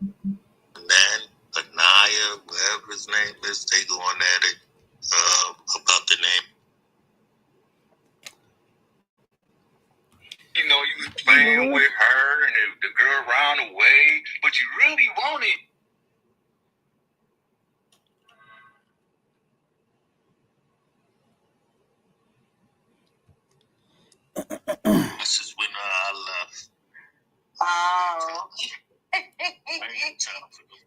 Nan, Anaya, whatever his name is, they going at it about the name. You know, you was playing with her and the girl ran away, but you really wanted. This is when I left. Oh. I ain't time for them.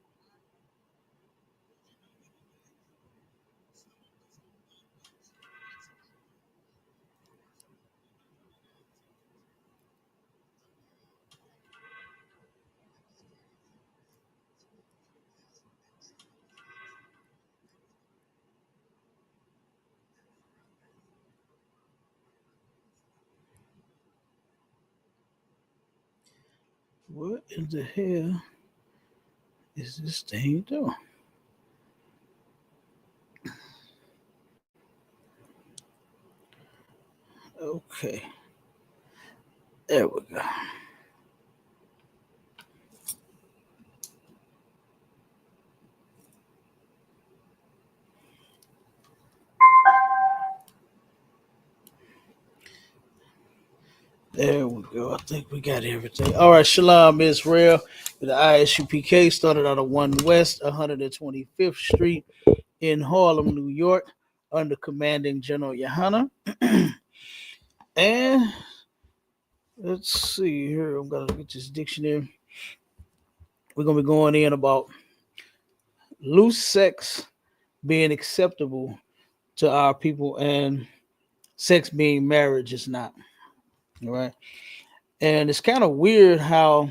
What in the hell is this thing doing? Okay. There we go. There we go. I think we got everything. All right, Shalom Israel. The ISUPK started out of 1 West, 125th Street in Harlem, New York, under commanding General YAHANNA. And let's see here. I'm going to get this dictionary. We're going to be going in about loose sex being acceptable to our people and sex being marriage is not. All right. And it's kind of weird how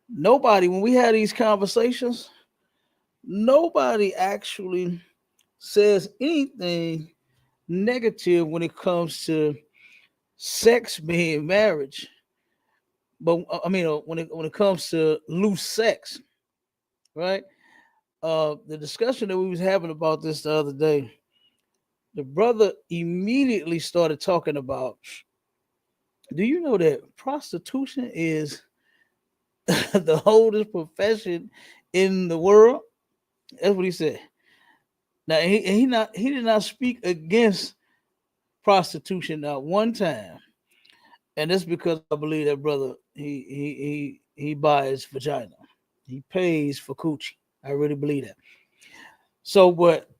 nobody, when we had these conversations, nobody actually says anything negative when it comes to sex being marriage. But I mean, when it comes to loose sex, right? The discussion that we was having about this the other day, the brother immediately started talking about, do you know that prostitution is the oldest profession in the world? That's what he said. Now he did not speak against prostitution not one time, and that's because I believe that brother he buys vagina, he pays for coochie. I really believe that. So, but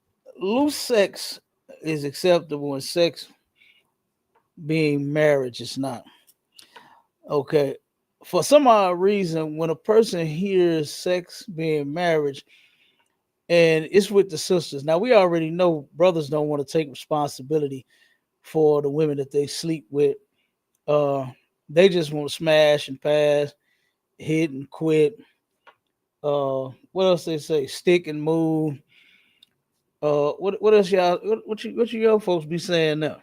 loose sex is acceptable, and sex being marriage is not. Okay. For some odd reason, when a person hears sex being marriage, and it's with the sisters. Now we already know brothers don't want to take responsibility for the women that they sleep with. Uh, they just want to smash and pass, hit and quit. What else they say? Stick and move. What else y'all? What you young folks be saying now?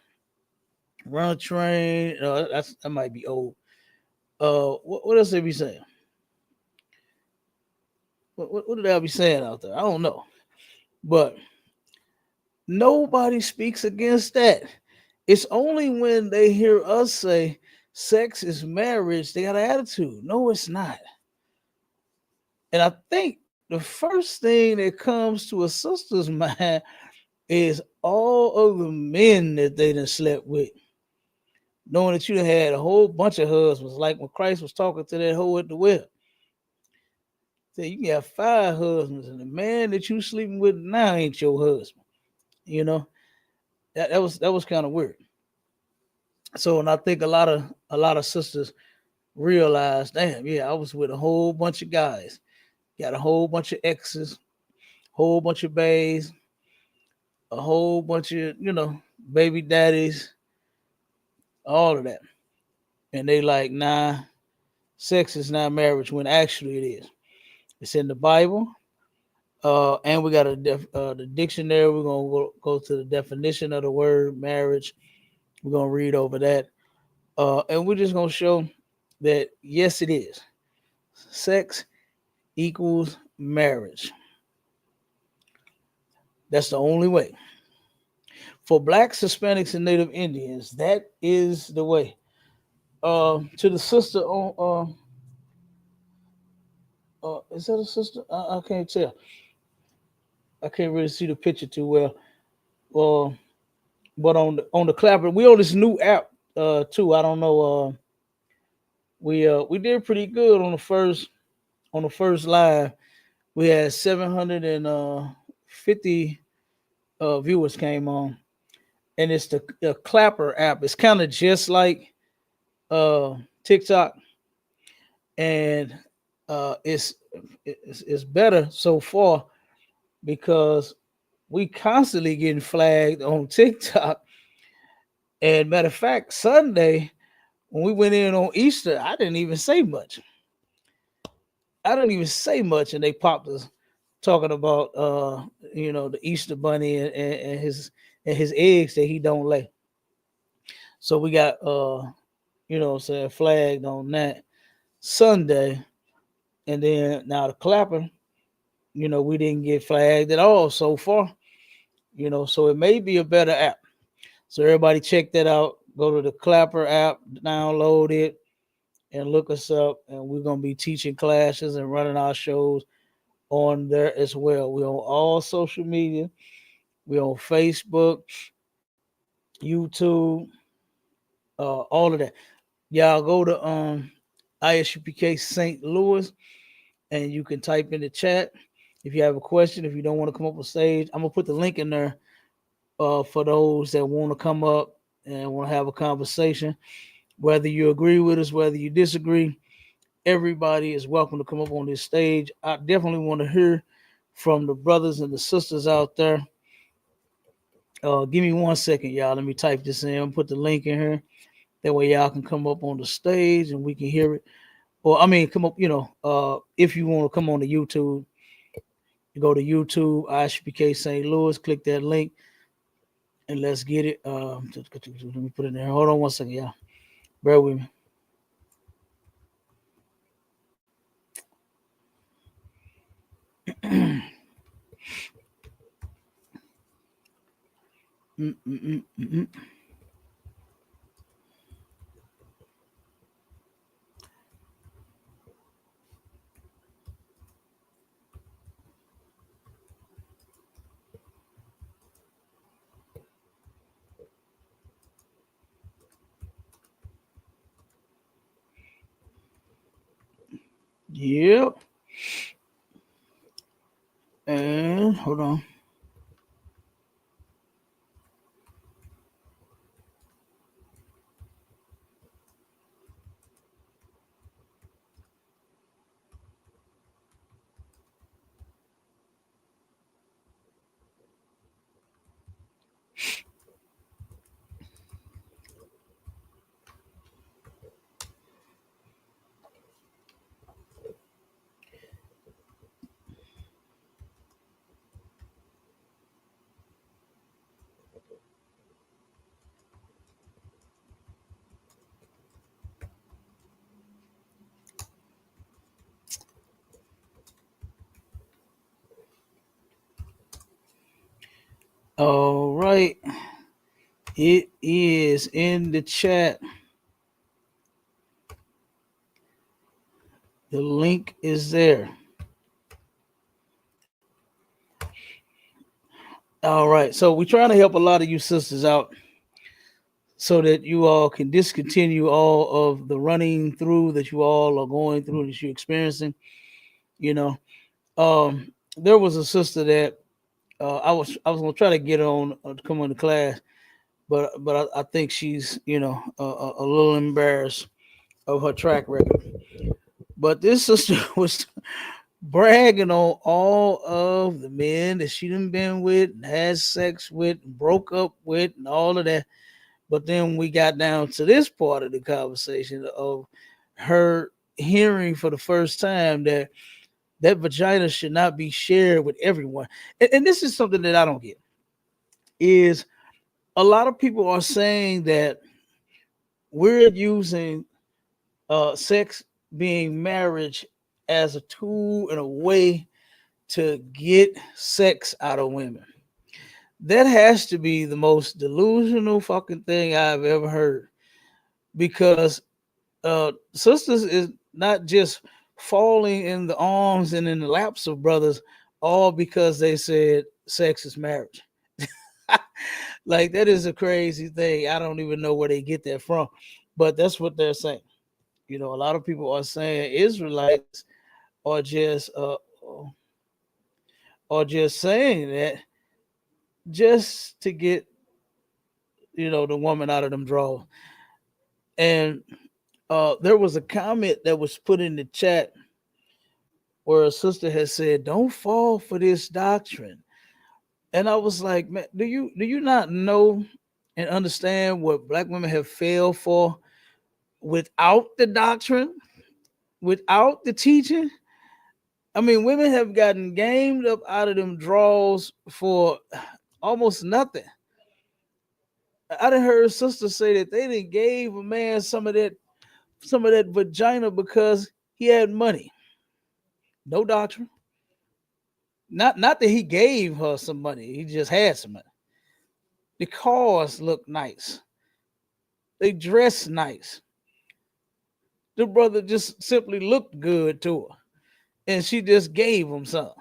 Run a train. That might be old. What else they be saying? What did I be saying out there? I don't know, but nobody speaks against that. It's only when they hear us say sex is marriage, they got an attitude. No, it's not. And I think the first thing that comes to a sister's mind is all of the men that they done slept with. Knowing that you done had a whole bunch of husbands, like when Christ was talking to that hoe at the well. Say you can have 5 husbands, and the man that you sleeping with now ain't your husband. You know, that was kind of weird. So, and I think a lot of sisters realize, damn, yeah, I was with a whole bunch of guys, got a whole bunch of exes, whole bunch of bays, a whole bunch of baby daddies, all of that, and they like, nah, sex is not marriage when actually it is. It's in the Bible, and we got the dictionary. We're gonna go to the definition of the word marriage. We're gonna read over that, and we're just gonna show that yes, it is. Sex equals marriage. That's the only way. For blacks, Hispanics, and Native Indians, that is the way. To the sister Is that a sister? I can't tell. I can't really see the picture too well. Uh, but on the clapper, we on this new app too. I don't know. We did pretty good on the first live. We had 750 viewers came on, and it's the Clapper app. It's kind of just like TikTok, and it's better so far because we constantly getting flagged on TikTok. And matter of fact, Sunday when we went in on Easter, I didn't even say much. I didn't even say much, and they popped us talking about the Easter bunny and his eggs that he don't lay. So we got saying flagged on that Sunday, and then now the clapper, we didn't get flagged at all so far. So it may be a better app. So everybody check that out. Go to the Clapper app, download it, and look us up. And we're gonna be teaching classes and running our shows on there as well. We're on all social media. We're on Facebook, YouTube, all of that. Y'all go to ISUPK St. Louis, and you can type in the chat if you have a question. If you don't want to come up on stage, I'm gonna put the link in there for those that want to come up and want to have a conversation. Whether you agree with us, whether you disagree, everybody is welcome to come up on this stage. I definitely want to hear from the brothers and the sisters out there. Give me 1 second, y'all. Let me type this in. Put the link in here. That way, y'all can come up on the stage and we can hear it. Or I mean, come up. If you want to come on to YouTube, you go to YouTube, ISUPK St. Louis. Click that link, and let's get it. Let me put it in there. Hold on 1 second, y'all. Bear with me. Mm-mm-mm-mm. Yep. And hold on. All right. It is in the chat. The link is there. All right. So we're trying to help a lot of you sisters out so that you all can discontinue all of the running through that you all are going through that you're experiencing. You know, there was a sister that I was gonna try to get on to come on the class, but I think she's a little embarrassed of her track record. But this sister was bragging on all of the men that she done been with, and had sex with, and broke up with, and all of that. But then we got down to this part of the conversation of her hearing for the first time that vagina should not be shared with everyone. And this is something that I don't get. Is a lot of people are saying that we're using sex being marriage as a tool and a way to get sex out of women. That has to be the most delusional fucking thing I've ever heard. Because sisters is not just falling in the arms and in the laps of brothers, all because they said sex is marriage. Like that is a crazy thing. I don't even know where they get that from, but that's what they're saying. You know, a lot of people are saying Israelites are just saying that just to get the woman out of them drawers. And there was a comment that was put in the chat where a sister had said, "Don't fall for this doctrine." And I was like, "Man, do you not know and understand what black women have failed for without the doctrine, without the teaching?" I mean, women have gotten gamed up out of them draws for almost nothing. I done heard sisters say that they didn't gave a man some of that vagina because he had money. No doctrine. Not that he gave her some money. He just had some money. The cars look nice. They dress nice. The brother just simply looked good to her. And she just gave him some.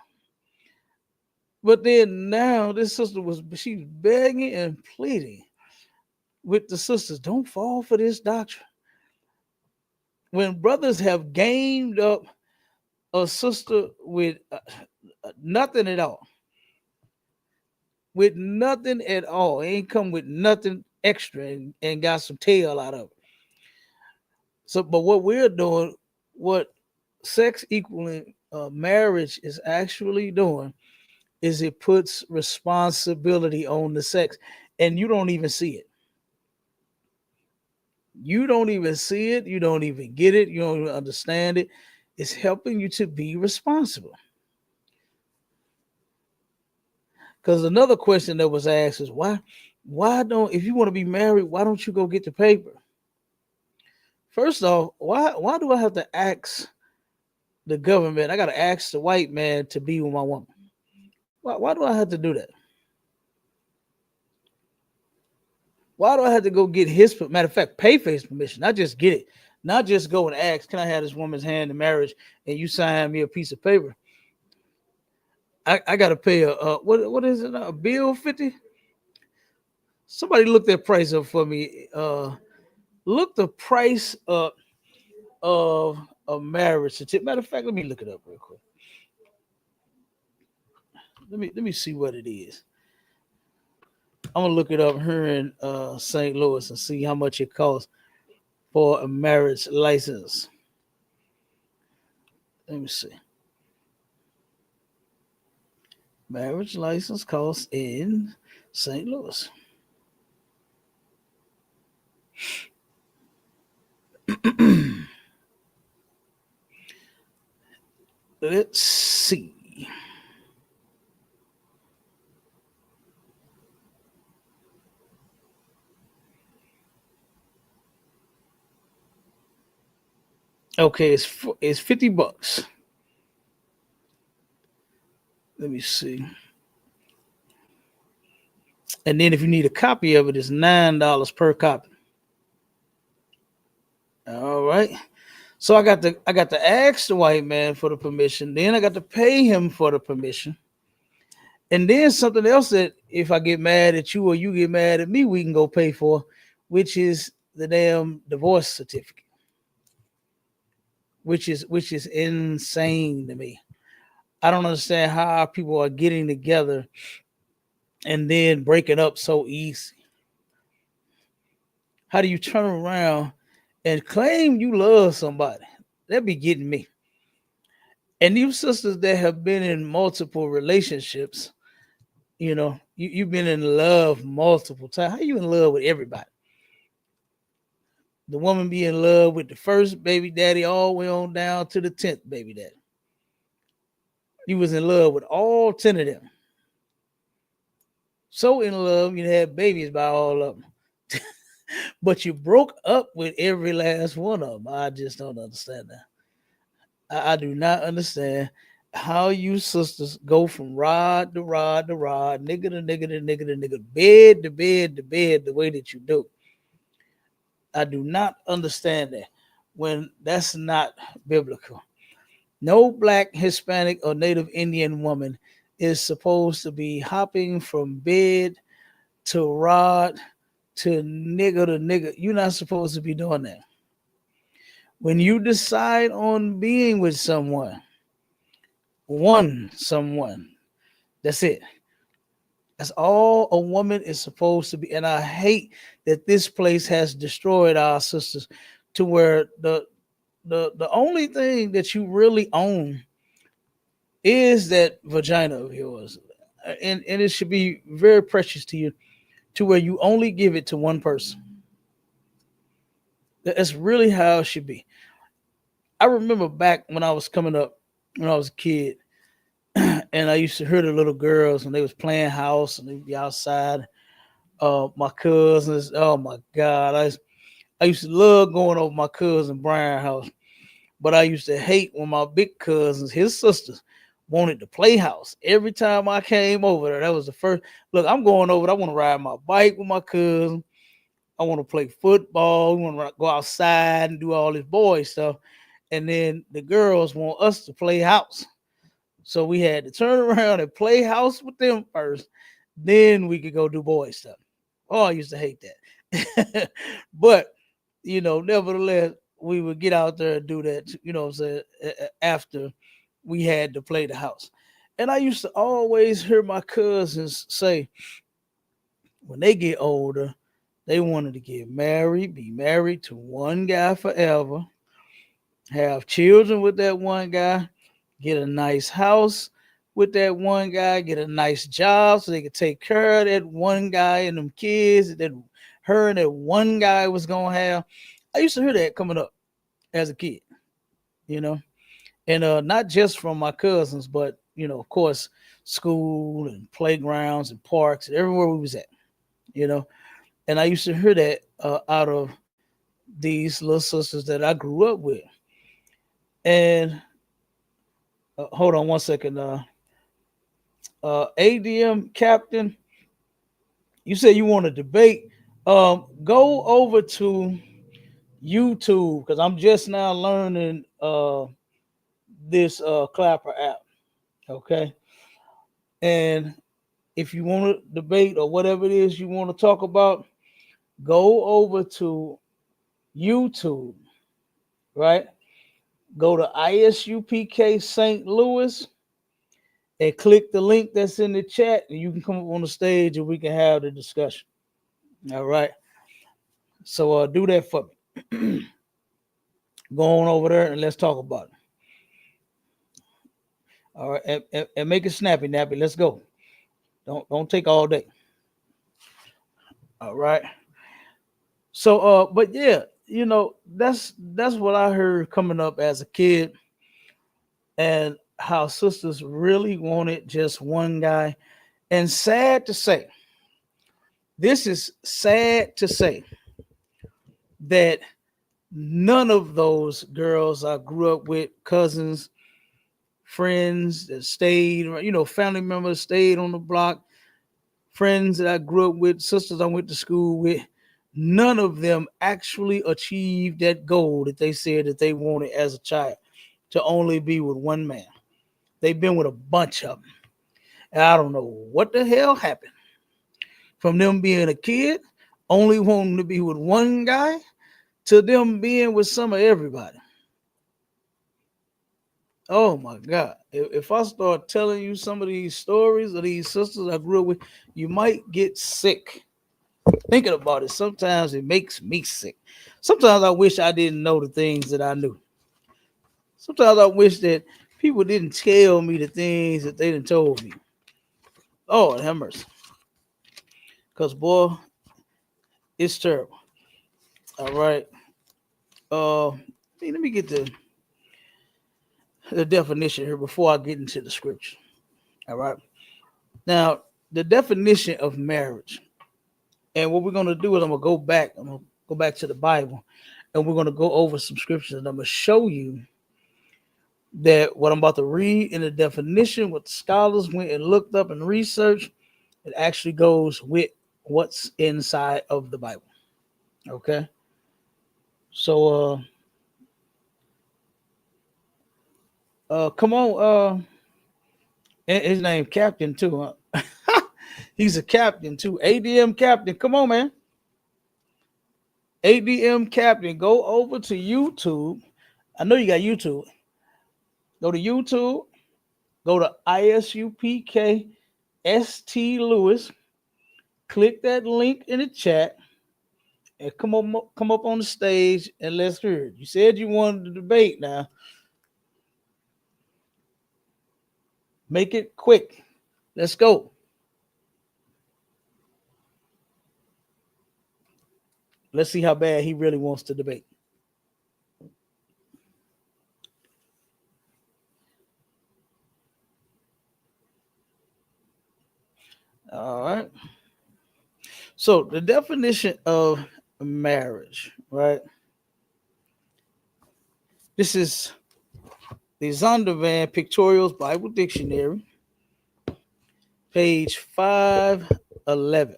But then now this sister she's begging and pleading with the sisters, don't fall for this doctrine. When brothers have gamed up a sister with nothing at all, ain't come with nothing extra and got some tail out of it. So, but what we're doing, what sex equaling marriage is actually doing, is it puts responsibility on the sex, and you don't even see it. You don't even see it. You don't even get it. You don't even understand it. It's helping you to be responsible. Because another question that was asked is why don't, if you want to be married, why don't you go get the paper? First off, why do I have to ask the government? I got to ask the white man to be with my woman. Why do I have to do that? Why do I have to go get his, matter of fact, pay for his permission? Not just get it. Not just go and ask, can I have this woman's hand in marriage and you sign me a piece of paper? I got to pay what is it? A bill 50? Somebody look that price up for me. Look the price up of a marriage certificate. Matter of fact, let me look it up real quick. Let me see what it is. I'm gonna look it up here in St. Louis and see how much it costs for a marriage license. Let me see. Marriage license costs in St. Louis. Let's see. Okay, it's $50. Let me see. And then if you need a copy of it, it's $9 per copy. All right. So I got to ask the white man for the permission. Then I got to pay him for the permission. And then something else that if I get mad at you or you get mad at me, we can go pay for, which is the damn divorce certificate. Which is insane to me. I don't understand how people are getting together and then breaking up so easy. How do you turn around and claim you love somebody? That be getting me. And you sisters that have been in multiple relationships, you've been in love multiple times. How you in love with everybody? The woman be in love with the first baby daddy all the way on down to the 10th baby daddy. You was in love with all 10 of them. So in love, you had babies by all of them. But you broke up with every last one of them. I just don't understand that. I do not understand how you sisters go from rod to rod to rod, nigga to nigga to nigga to nigga, bed to bed to bed the way that you do. I do not understand that when that's not biblical. No black, Hispanic, or Native Indian woman is supposed to be hopping from bed to rod to nigger. You're not supposed to be doing that. When you decide on being with someone, that's it. That's all a woman is supposed to be. And I hate that this place has destroyed our sisters to where the only thing that you really own is that vagina of yours. And it should be very precious to you to where you only give it to one person. That's really how it should be. I remember back when I was coming up, when I was a kid, and I used to hear the little girls when they was playing house and they'd be outside. My cousins, oh my God, I used to love going over my cousin Brian house, but I used to hate when my big cousins, his sisters, wanted to play house. Every time I came over there, that was the first look. I'm going over. I want to ride my bike with my cousin. I want to play football. We want to go outside and do all this boy stuff. And then the girls want us to play house. So we had to turn around and play house with them first. Then we could go do boy stuff. Oh, I used to hate that. But, nevertheless, we would get out there and do that, what I'm saying, after we had to play the house. And I used to always hear my cousins say, when they get older, they wanted to get married, be married to one guy forever, have children with that one guy, get a nice house with that one guy, get a nice job so they could take care of that one guy and them kids that her and that one guy was gonna have. I used to hear that coming up as a kid, you know, and not just from my cousins, but of course, school and playgrounds and parks and everywhere we was at, you know. And I used to hear that out of these little sisters that I grew up with. And hold on one second. ADM Captain, you said you want to debate. Go over to YouTube because I'm just now learning this Clapper app. Okay. And if you want to debate or whatever it is you want to talk about, go over to YouTube, right? Go to ISUPK St. Louis and click the link that's in the chat, and you can come up on the stage and we can have the discussion. All right. So do that for me. Go on over there and let's talk about it. All right, and make it snappy, nappy. Let's go. Don't take all day. All right. So but yeah, that's what I heard coming up as a kid, and how sisters really wanted just one guy. And sad to say, this is sad to say that none of those girls I grew up with, cousins, friends that stayed, family members stayed on the block, friends that I grew up with, sisters I went to school with, none of them actually achieved that goal that they said that they wanted as a child, to only be with one man. They've been with a bunch of them. And I don't know what the hell happened. From them being a kid, only wanting to be with one guy, to them being with some of everybody. Oh my God. If I start telling you some of these stories of these sisters I grew up with, you might get sick. Thinking about it, sometimes it makes me sick. Sometimes I wish I didn't know the things that I knew. Sometimes I wish that people didn't tell me the things that they didn't told me. Oh, have mercy. Because, boy, it's terrible. All right. Let me get the definition here before I get into the scripture. All right. Now, the definition of marriage. And what we're going to do is I'm going to go back. I'm going to go back to the Bible. And we're going to go over some scriptures. And I'm going to show you that what I'm about to read in the definition, what the scholars went and looked up and researched, it actually goes with what's inside of the Bible. Okay. So Come on. And his name Captain too. Huh? He's a captain too. ADM Captain. Come on, man. ADM Captain. Go over to YouTube. I know you got YouTube. Go to YouTube. Go to ISUPK ST Lewis. Click that link in the chat and come up on the stage and let's hear it. You said you wanted to debate now. Make it quick. Let's go. Let's see how bad he really wants to debate. All right. So the definition of marriage, right? This is the Zondervan Pictorial's Bible Dictionary, page 511.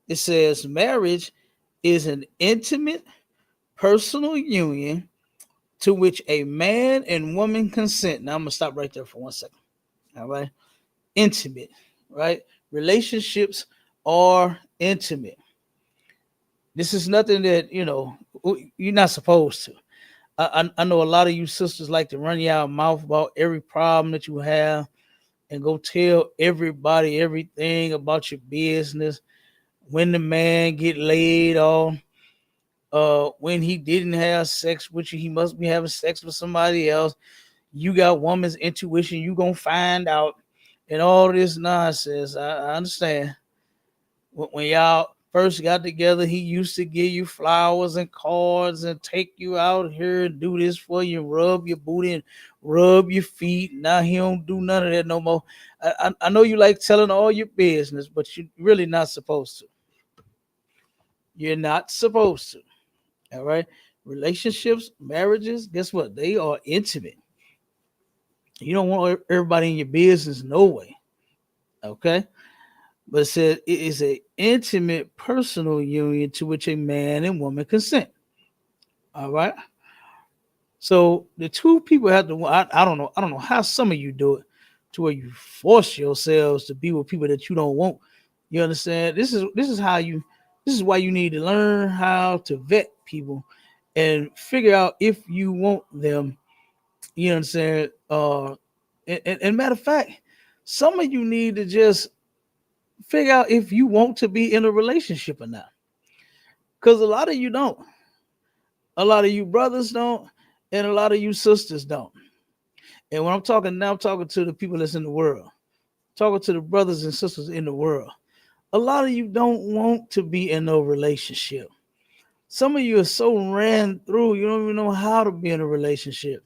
It says marriage is an intimate personal union to which a man and woman consent. Now I'm gonna stop right there for 1 second. All right. Intimate, right? Relationships are intimate. This is nothing that, you're not supposed to. I know a lot of you sisters like to run your mouth about every problem that you have and go tell everybody everything about your business. When the man get laid off, when he didn't have sex with you, he must be having sex with somebody else. You got woman's intuition, you gonna find out, and all this nonsense. I understand. When y'all first got together, he used to give you flowers and cards and take you out here and do this for you, rub your booty and rub your feet. Now he don't do none of that no more. I know you like telling all your business, but you're really not supposed to. You're not supposed to. All right. Relationships, marriages, guess what? They are intimate. You don't want everybody in your business, no way. Okay. But it said it is an intimate personal union to which a man and woman consent. All right. So the two people have to. I don't know. I don't know how some of you do it to where you force yourselves to be with people that you don't want. You understand? This is how you. This is why you need to learn how to vet people and figure out if you want them. You understand? And matter of fact, some of you need to just figure out if you want to be in a relationship or not. Because a lot of you don't. A lot of you brothers don't, and a lot of you sisters don't. And when I'm talking now, I'm talking to the people that's in the world, talking to the brothers and sisters in the world. A lot of you don't want to be in no relationship. Some of you are so ran through, you don't even know how to be in a relationship.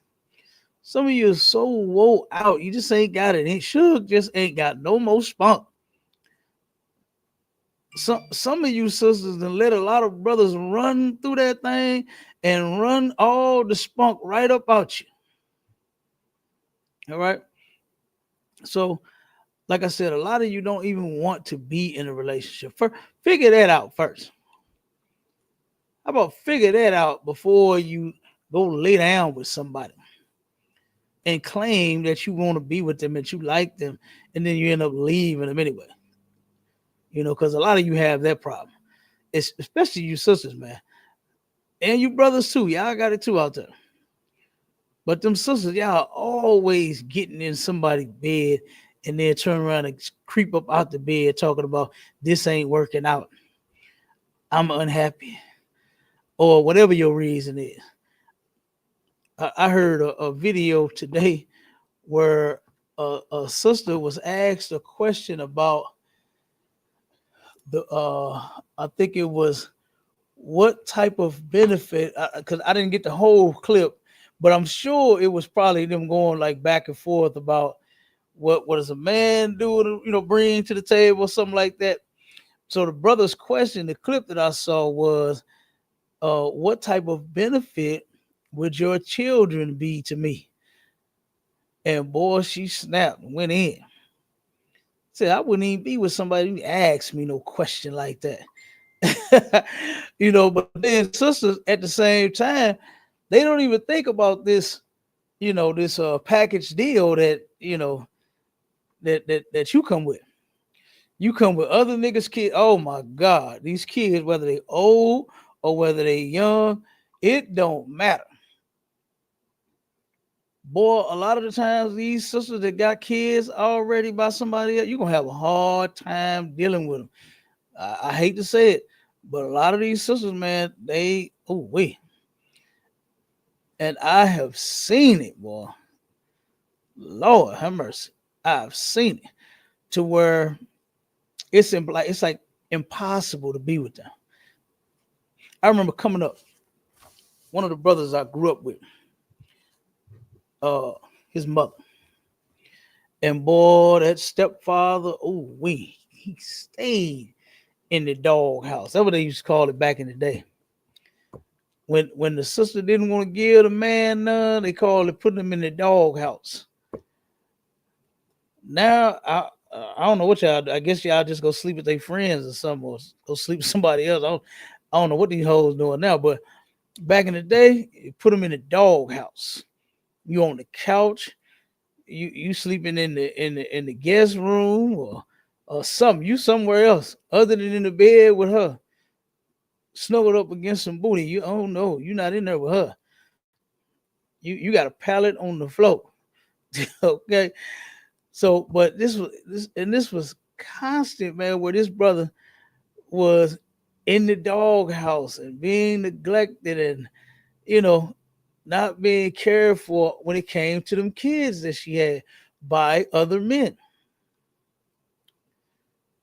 Some of you are so woe out, you just ain't got it. Ain't Suge just ain't got no more spunk. Some of you sisters then let a lot of brothers run through that thing and run all the spunk right up out you. All right. So, like I said, a lot of you don't even want to be in a relationship. Figure that out first. How about figure that out before you go lay down with somebody and claim that you want to be with them, that you like them, and then you end up leaving them anyway. Because a lot of you have that problem. It's especially you sisters, man. And you brothers too. Y'all got it too out there. But them sisters, y'all always getting in somebody's bed and then turn around and creep up out the bed talking about this ain't working out. I'm unhappy. Or whatever your reason is. I heard a video today where a sister was asked a question about the I think it was what type of benefit, because I didn't get the whole clip, but I'm sure it was probably them going like back and forth about what does a man do to, bring to the table or something like that. So the brother's question, the clip that I saw was, what type of benefit would your children be to me? And boy, she snapped and went in. Said I wouldn't even be with somebody who asked me no question like that. But then sisters at the same time, they don't even think about this this package deal that that you come with. You come with other niggas' kids. Oh my God, these kids, whether they old or whether they young, it don't matter. Boy, a lot of the times these sisters that got kids already by somebody else, you're gonna have a hard time dealing with them. I hate to say it, but a lot of these sisters, man, they wait. And I have seen it, boy. Lord have mercy. I've seen it to where it's like impossible to be with them. I remember coming up, one of the brothers I grew up with, uh, his mother. And boy, that stepfather, he stayed in the doghouse. That's what they used to call it back in the day. When the sister didn't want to give the man none, they called it putting him in the doghouse. Now I don't know what y'all. I guess y'all just go sleep with their friends or something, or go sleep with somebody else. I don't know what these hoes doing now, but back in the day, you put them in the doghouse. You on the couch, you sleeping in the guest room or something. You somewhere else other than in the bed with her, snuggled up against some booty. You oh no, you're not in there with her. You got a pallet on the floor. Okay. So, but this was constant, man, where this brother was in the doghouse and being neglected and you know not being cared for when it came to them kids that she had by other men.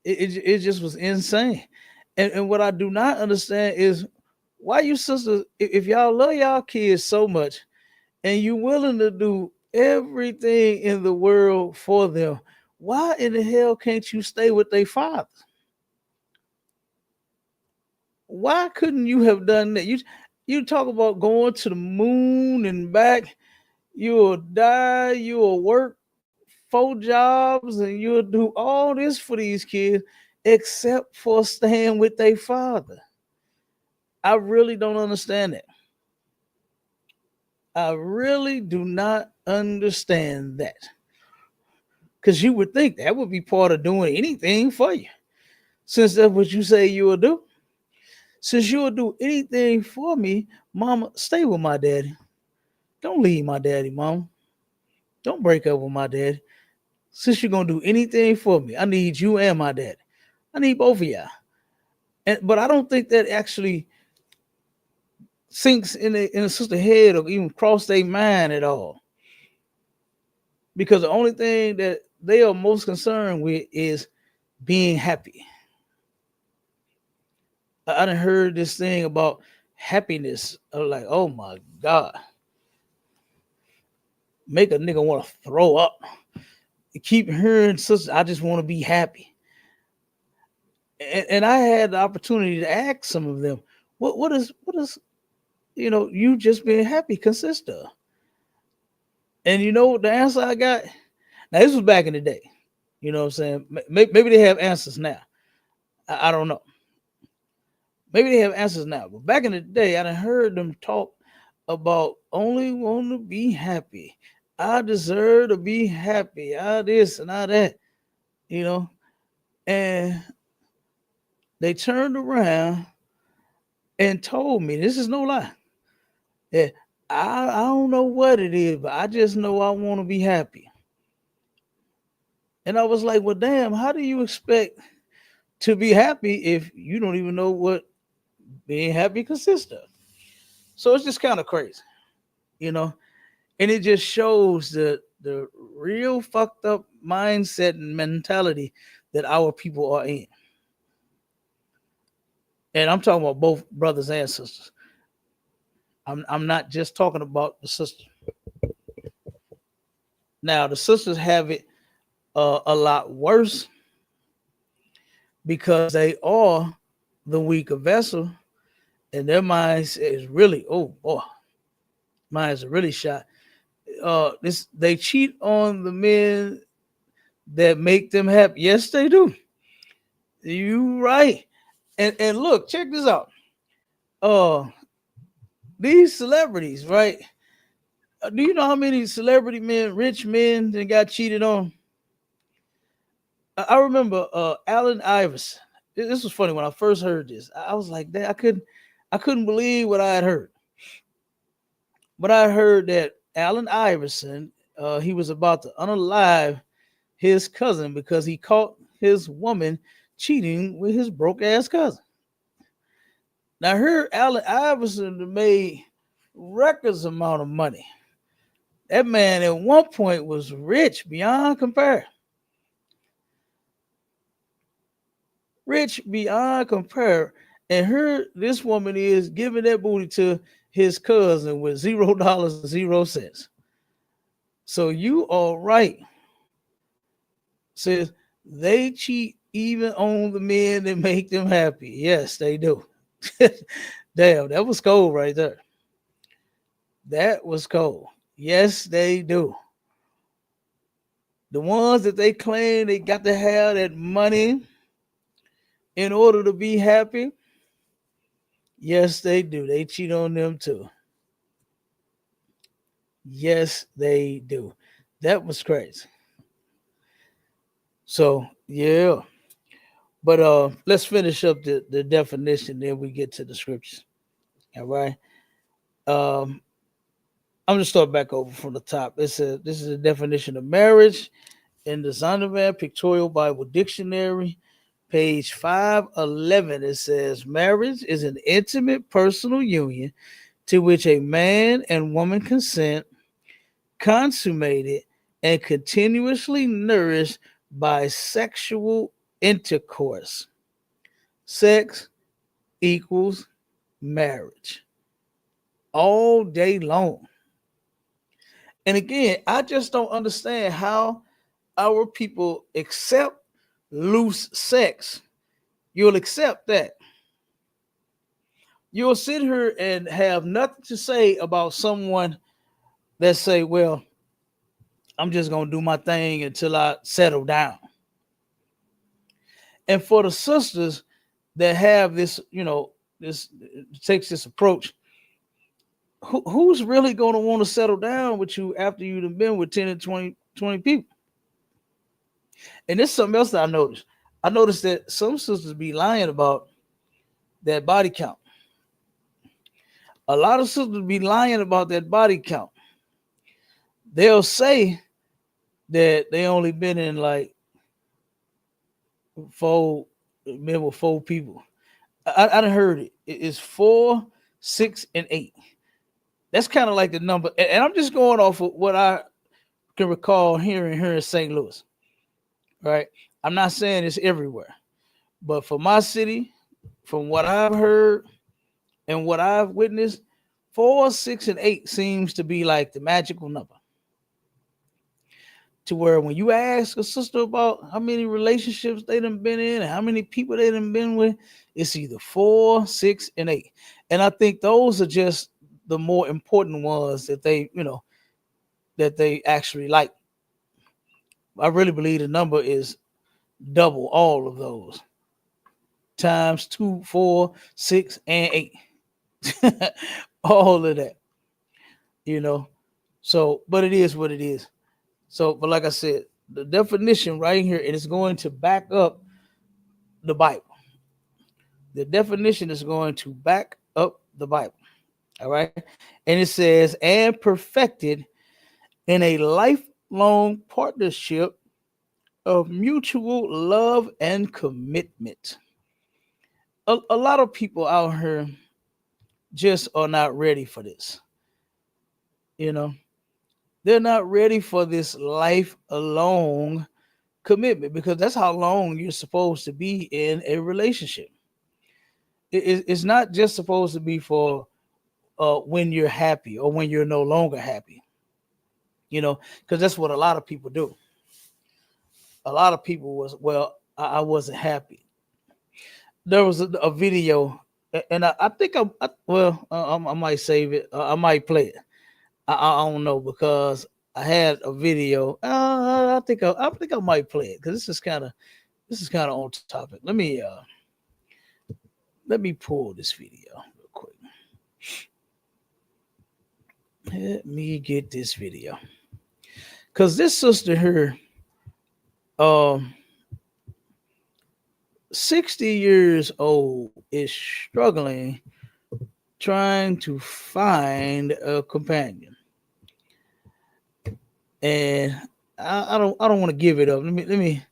It just was insane. And what I do not understand is why you sisters, if y'all love y'all kids so much and you willing to do everything in the world for them, why in the hell can't you stay with their father? Why couldn't you have done that? You talk about going to the moon and back. You'll die. You'll work 4 jobs, and you'll do all this for these kids, except for staying with their father. I really don't understand it. I really do not understand that. Because you would think that would be part of doing anything for you. Since that's what you say you will do. Since you will do anything for me, mama, stay with my daddy. Don't leave my daddy, mama. Don't break up with my daddy. Since you're gonna do anything for me, I need you and my daddy. I need both of y'all. But I don't think that actually sinks in a sister head or even cross their mind at all. Because the only thing that they are most concerned with is being happy. I done heard this thing about happiness. I was like, oh my God. Make a nigga want to throw up. You keep hearing, sister, I just want to be happy. And I had the opportunity to ask some of them, what is you just being happy consist of? And you know the answer I got? Now this was back in the day. You know what I'm saying? Maybe they have answers now. I don't know. Maybe they have answers now. But back in the day, I done heard them talk about only want to be happy. I deserve to be happy. I this and I that. You know, and they turned around and told me, this is no lie, that I don't know what it is, but I just know I want to be happy. And I was like, well, damn, how do you expect to be happy if you don't even know what being happy consists of? So it's just kind of crazy, you know? And it just shows the real fucked up mindset and mentality that our people are in. And I'm talking about both brothers and sisters. I'm not just talking about the sisters. Now the sisters have it a lot worse because they are the weaker vessel, and their minds is really minds are really shot. This they cheat on the men that make them happy. Yes, they do. You right. And look, check this out. Uh, these celebrities, right? Do you know how many celebrity men, rich men, that got cheated on? I remember Allen Iverson. This was funny when I first heard this. I was like, that I couldn't believe what I had heard. But I heard that Allen Iverson, he was about to unalive his cousin because he caught his woman cheating with his broke ass cousin. Now, I heard Allen Iverson made records amount of money. That man at one point was rich beyond compare. Rich beyond compare. And here this woman is giving that booty to his cousin with $0, 0 cents. So you are right. Says they cheat even on the men that make them happy. Yes, they do. Damn, that was cold right there. That was cold. Yes, they do. The ones that they claim they got to have that money in order to be happy, yes, they do. They cheat on them too. Yes, they do. That was crazy. So yeah. But let's finish up the definition, then we get to the scriptures. All right. Um, I'm gonna start back over from the top. This is a definition of marriage in the Zondervan Pictorial Bible Dictionary, page 511. It says marriage is an intimate personal union to which a man and woman consent, consummated, and continuously nourished by sexual intercourse. Sex equals marriage all day long. And again, I just don't understand how our people accept loose sex. You'll accept that. You'll sit here and have nothing to say about someone that say, well, I'm just gonna do my thing until I settle down. And for the sisters that have this, this takes this approach, who's really gonna want to settle down with you after you've been with 10 and 20 people? And this is something else that I noticed. I noticed that some sisters be lying about that body count. A lot of sisters be lying about that body count. They'll say that they only been in like four, been with four people. I done heard it. It's 4, 6, and 8. That's kind of like the number. And I'm just going off of what I can recall hearing here in St. Louis. Right? I'm not saying it's everywhere, but for my city, from what I've heard and what I've witnessed, 4, 6, and 8 seems to be like the magical number. To where when you ask a sister about how many relationships they done been in and how many people they done been with, it's either 4, 6, and 8. And I think those are just the more important ones that that they actually like. I really believe the number is double all of those times 2, 4, 6, and 8. All of that, you know. So, but it is what it is. So, but like I said, the definition right here, it is going to back up the Bible. The definition is going to back up the Bible. All right. And it says, and perfected in a lifelong partnership of mutual love and commitment. A lot of people out here just are not ready for this. You know, they're not ready for this lifelong commitment because that's how long you're supposed to be in a relationship. It's not just supposed to be for when you're happy or when you're no longer happy, because that's what a lot of people do. A lot of people was, well, I wasn't happy. There was a video, and I think I might save it. I might play it. I don't know because I had a video. I think I might play it because this is kind of on topic. Let me pull this video real quick. Let me get this video. Cause this sister here, um, 60 years old, is struggling trying to find a companion. And I don't want to give it up. Let me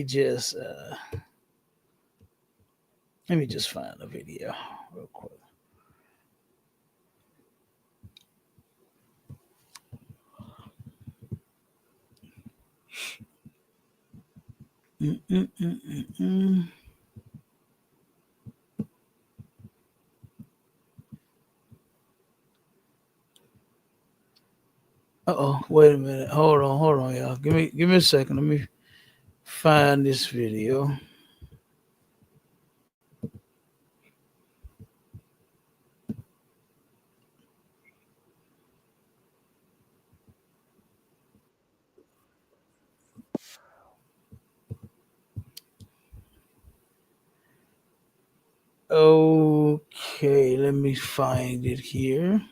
just find a video real quick. Mm-mm-mm-mm-mm. Uh-oh, wait a minute. Hold on, y'all. Give me a second. Let me find this video. Okay, let me find it here.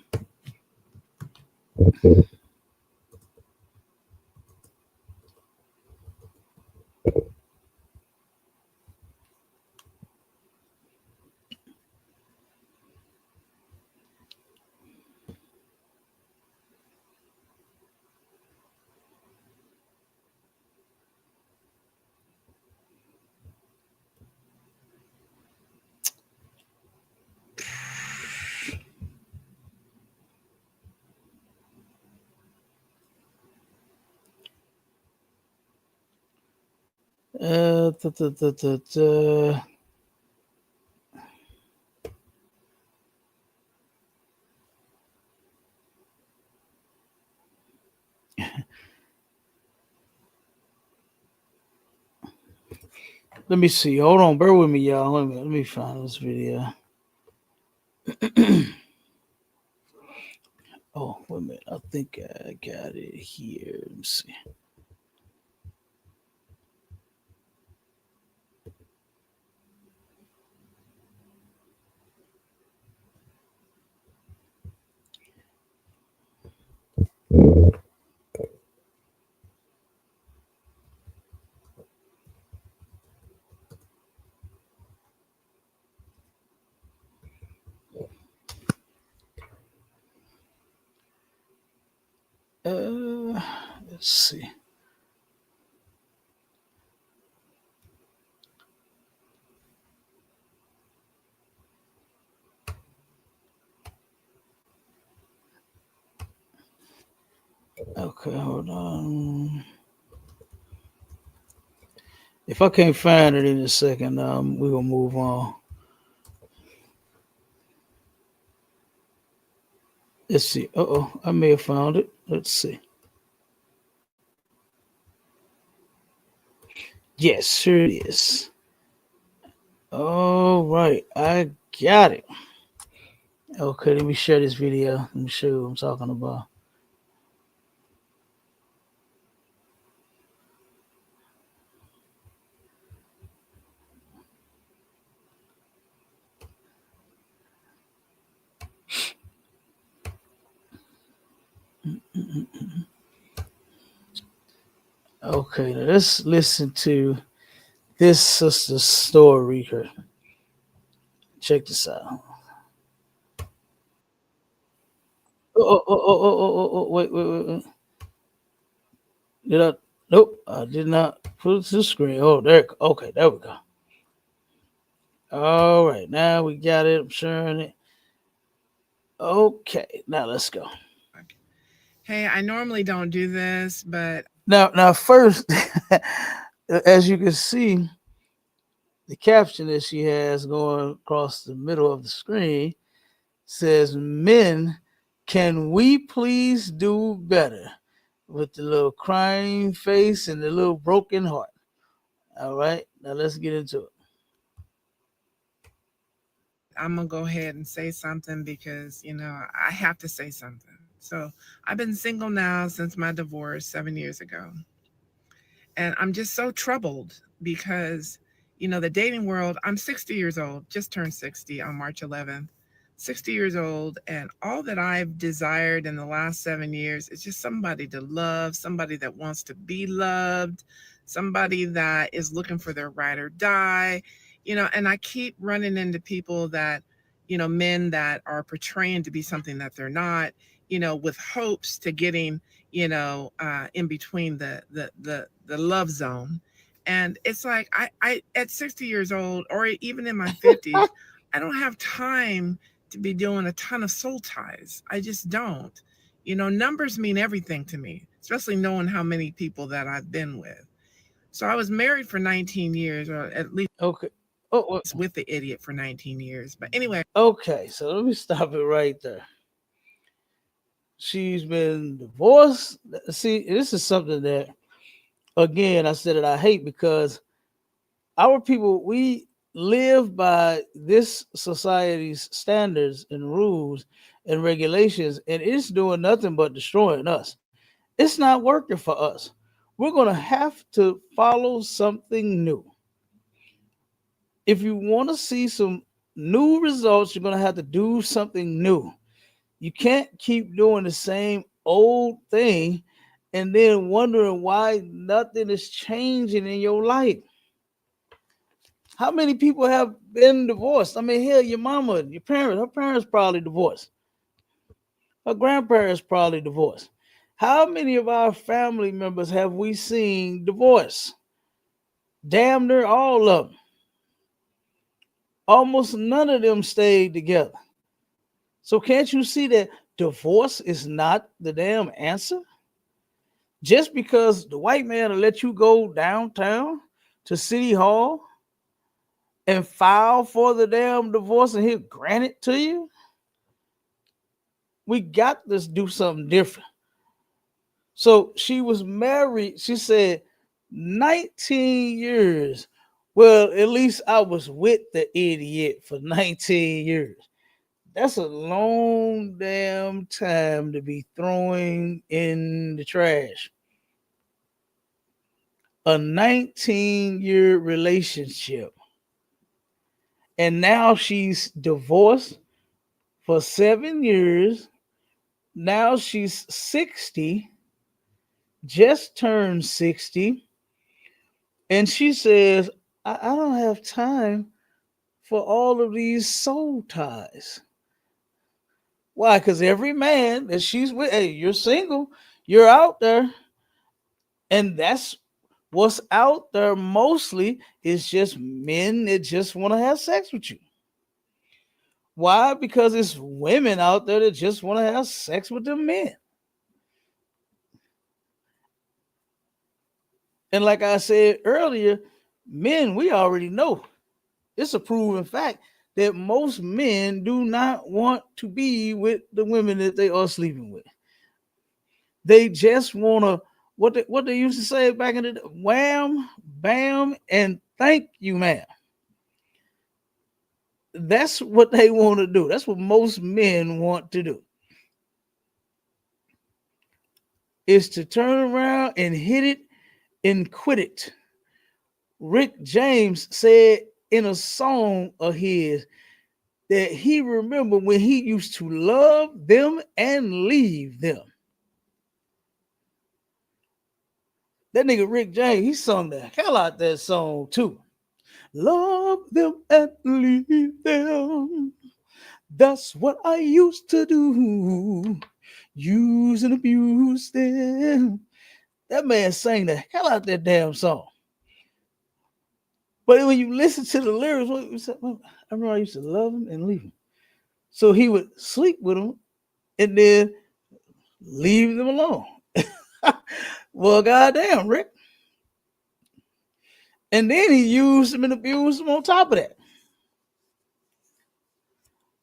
Uh, ta, ta, ta, ta, ta. Let me see. Hold on, bear with me, y'all. Let me find this video. Oh, wait a minute. I think I got it here. Let me see. Uh, let's see. Okay, hold on. If I can't find it in a second, we're gonna move on. Let's see. Uh-oh, I may have found it. Let's see. Yes, here it is. All right, I got it. Okay, let me share this video. Let me show you what I'm talking about. Okay, now let's listen to this sister's story here. Check this out. Oh, wait. Did I? Nope, I did not put it to the screen. Oh, there. Okay, there we go. All right, now we got it. I'm sharing it. Okay, now let's go. Hey, I normally don't do this, but Now, first, as you can see, the caption that she has going across the middle of the screen says, "Men, can we please do better?" With the little crying face and the little broken heart. All right, now let's get into it. I'm going to go ahead and say something because, I have to say something. So I've been single now since my divorce 7 years ago. And I'm just so troubled because, the dating world, I'm 60 years old, just turned 60 on March 11th. 60 years old, and all that I've desired in the last 7 years is just somebody to love, somebody that wants to be loved, somebody that is looking for their ride or die, and I keep running into people that, men that are portraying to be something that they're not, with hopes to getting, in between the love zone. And it's like, I at 60 years old, or even in my 50s, I don't have time to be doing a ton of soul ties. I just don't. Numbers mean everything to me, especially knowing how many people that I've been with. So I was married for 19 years, or at least Okay. Oh, with the idiot for 19 years. But anyway, okay. So let me stop it right there. She's been divorced. See, this is something that, again, I said that I hate because our people, we live by this society's standards and rules and regulations, and it's doing nothing but destroying us. It's not working for us. We're going to have to follow something new. If you want to see some new results, you're going to have to do something new. You can't keep doing the same old thing and then wondering why nothing is changing in your life. How many people have been divorced? I mean, hell, your mama, your parents, her parents probably divorced. Her grandparents probably divorced. How many of our family members have we seen divorce? Damn near all of them. Almost none of them stayed together. So can't you see that divorce is not the damn answer? Just because the white man will let you go downtown to City Hall and file for the damn divorce and he'll grant it to you, we got to do something different. So she was married, she said 19 years. Well, at least I was with the idiot for 19 years. That's a long damn time to be throwing in the trash. A 19-year relationship. And now she's divorced for 7 years. Now she's 60, just turned 60. And she says, I don't have time for all of these soul ties. Why? Because every man that she's with, hey, you're single, you're out there. And that's what's out there mostly is just men that just want to have sex with you. Why? Because it's women out there that just want to have sex with them men. And like I said earlier, men, we already know it's a proven fact that most men do not want to be with the women that they are sleeping with. They just want to what they used to say back in the day, wham, bam, and thank you, ma'am. That's what they want to do. That's what most men want to do. Is to turn around and hit it and quit it. Rick James said in a song of his that he remembered when he used to love them and leave them. That nigga Rick James, he sung the hell out that song too. Love them and leave them. That's what I used to do. Use and abuse them. That man sang the hell out that damn song. But when you listen to the lyrics, I remember I used to love him and leave him. So he would sleep with him and then leave them alone. Well, goddamn, Rick. And then he used them and abused them on top of that.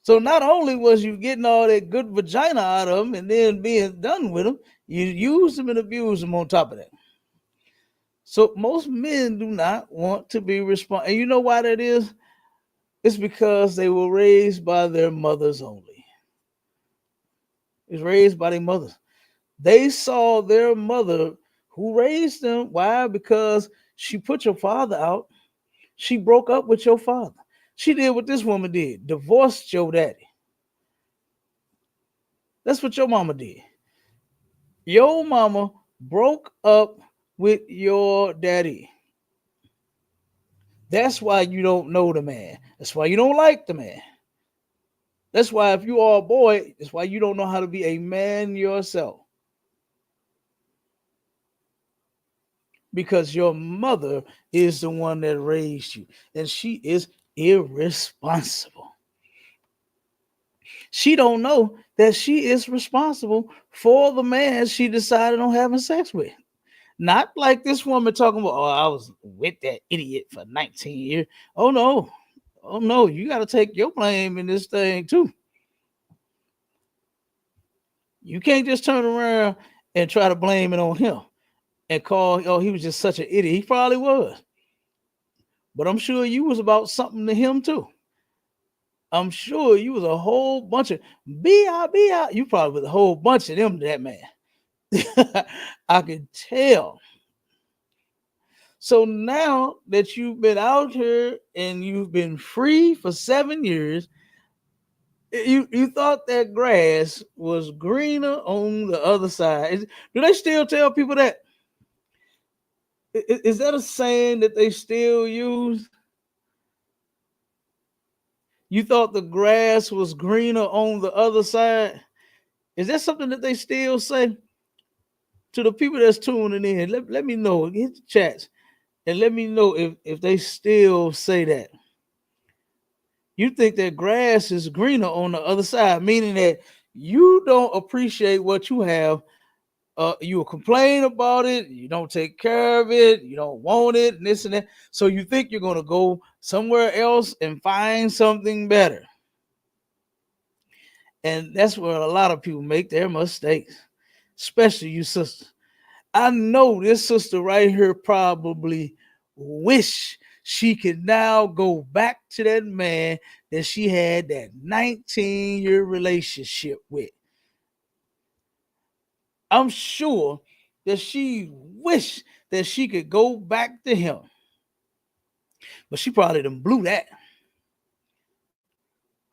So not only was you getting all that good vagina out of them and then being done with them, you used them and abused them on top of that. So most men do not want to be responsible. And you know why that is? It's because they were raised by their mothers only. It's raised by their mothers. They saw their mother who raised them. Why? Because she put your father out. She broke up with your father. She did what this woman did, divorced your daddy. That's what your mama did. Your mama broke up with your daddy. That's why you don't know the man. That's why you don't like the man. That's why if you are a boy, that's why you don't know how to be a man yourself. Because your mother is the one that raised you, and she is irresponsible. She don't know that she is responsible for the man she decided on having sex with. Not like this woman talking about, oh, I was with that idiot for 19 years. Oh no. Oh no, you got to take your blame in this thing too. You can't just turn around and try to blame it on him and call, oh, he was just such an idiot. He probably was. But I'm sure you was about something to him too. I'm sure you was a whole bunch of B.I. You probably was a whole bunch of them to that man. I can tell. So now that you've been out here and you've been free for 7 years, you thought that grass was greener on the other side. Do they still tell people that? Is that a saying that they still use? You thought the grass was greener on the other side? Is that something that they still say? To the people that's tuning in, let me know. Hit the chats and let me know if they still say that. You think that grass is greener on the other side, meaning that you don't appreciate what you have. You will complain about it, you don't take care of it, you don't want it, and this and that. So you think you're going to go somewhere else and find something better. And that's where a lot of people make their mistakes, especially you sisters. I know this sister right here probably wish she could now go back to that man that she had that 19-year relationship with. I'm sure that she wished that she could go back to him. But she probably done blew that.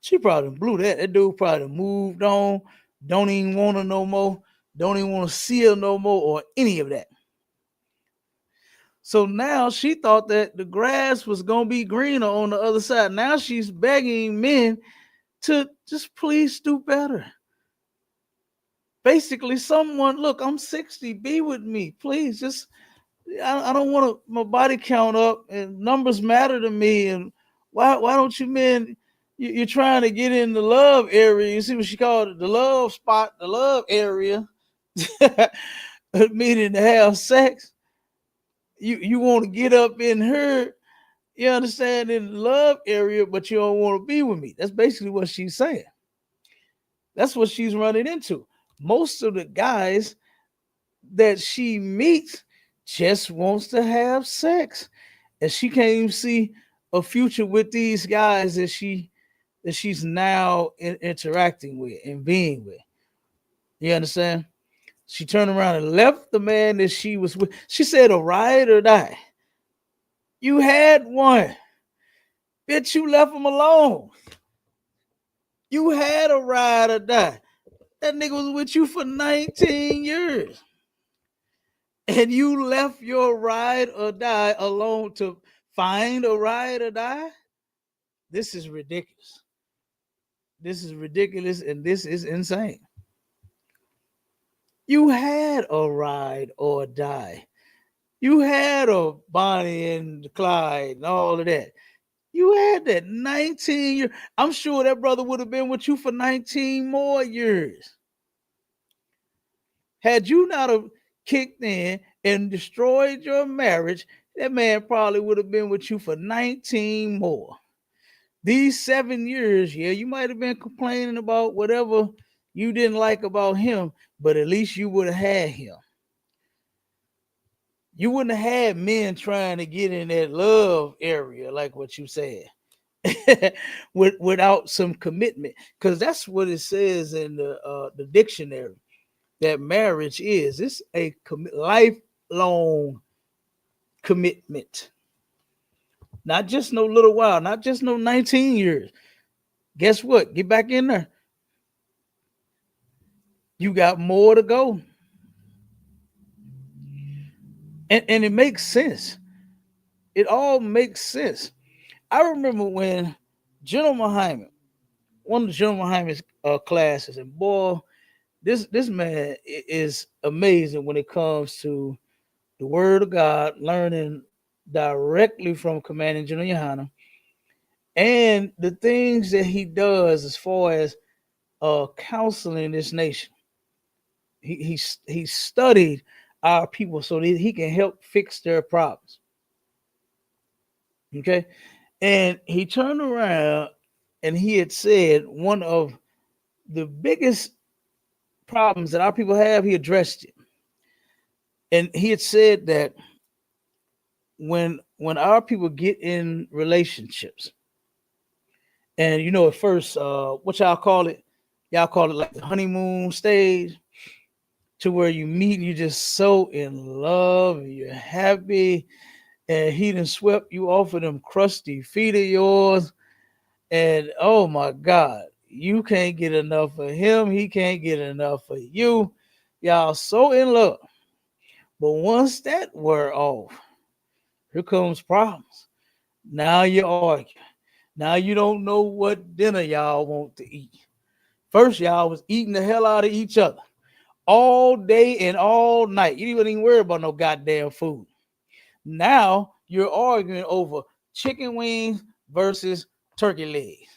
She probably done blew that. That dude probably done moved on, don't even want her no more, don't even want to see her no more, or any of that. So now she thought that the grass was gonna be greener on the other side. Now she's begging men to just please do better. Basically, someone, look, I'm 60, be with me, please. Just I don't want my body count up, and numbers matter to me. And why don't you men? You're trying to get in the love area. You see what she called it, the love spot, the love area, meaning to have sex. You want to get up in her, you understand, in the love area, but you don't want to be with me. That's basically what she's saying. That's what she's running into. Most of the guys that she meets just wants to have sex, and she can't even see a future with these guys that she's now interacting with and being with. You understand? She turned around and left the man that she was with. She said, "A ride or die." You had one, bitch. You left him alone. You had a ride or die. That nigga was with you for 19 years. And you left your ride or die alone to find a ride or die? This is ridiculous. This is ridiculous and this is insane. You had a ride or die. You had a Bonnie and Clyde and all of that. You had that 19 years. I'm sure that brother would have been with you for 19 more years. Had you not have kicked in and destroyed your marriage, that man probably would have been with you for 19 more. These 7 years, yeah, you might have been complaining about whatever you didn't like about him, but at least you would have had him. You wouldn't have had men trying to get in that love area, like what you said, without some commitment, because that's what it says in the dictionary. That marriage is. It's a lifelong commitment. Not just no little while, not just no 19 years. Guess what? Get back in there. You got more to go. And it makes sense. It all makes sense. I remember when General Muhammad, one of the General Muhammad's classes, and boy, this man is amazing when it comes to the Word of God, learning directly from Commanding General Yohana, and the things that he does as far as counseling this nation. He studied our people so that he can help fix their problems. Okay, and he turned around and he had said one of the biggest problems that our people have. He addressed it, and he had said that when our people get in relationships, and at first, what y'all call it? Y'all call it like the honeymoon stage, to where you meet and you're just so in love and you're happy, and he done swept you off of them crusty feet of yours, and oh my God, you can't get enough of him. He can't get enough of you. Y'all so in love. But once that wear off, here comes problems. Now you argue. Now you don't know what dinner y'all want to eat. First, y'all was eating the hell out of each other all day and all night. You didn't even worry about no goddamn food. Now you're arguing over chicken wings versus turkey legs.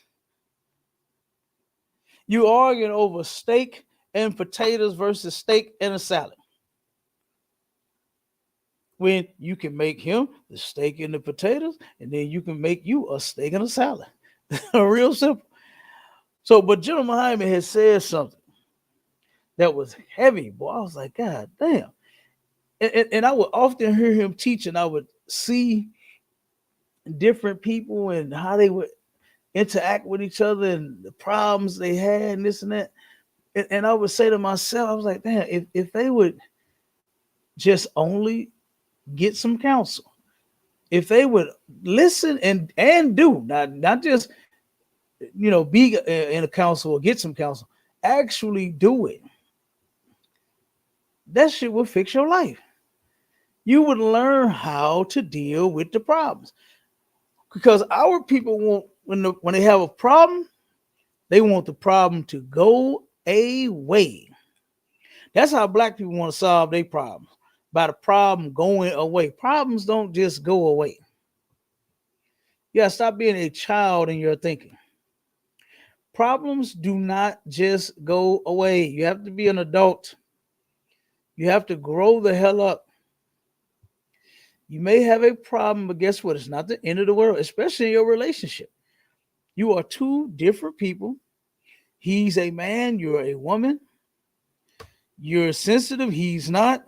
You arguing over steak and potatoes versus steak and a salad. When you can make him the steak and the potatoes, and then you can make you a steak and a salad. Real simple. So, but General Muhammad had said something that was heavy, boy. I was like, God damn. And I would often hear him teach, and I would see different people and how they would interact with each other and the problems they had and this and that. And I would say to myself, I was like, damn, if they would just only get some counsel, if they would listen and do, not just be in a counsel or get some counsel, actually do it, that shit will fix your life. You would learn how to deal with the problems, because our people want, when they have a problem, they want the problem to go away. That's how black people want to solve their problems, by the problem going away. Problems don't just go away. You gotta stop being a child in your thinking. Problems do not just go away. You have to be an adult. You have to grow the hell up. You may have a problem, but guess what? It's not the end of the world, especially in your relationship. You are two different people. He's a man, you're a woman. You're sensitive, he's not.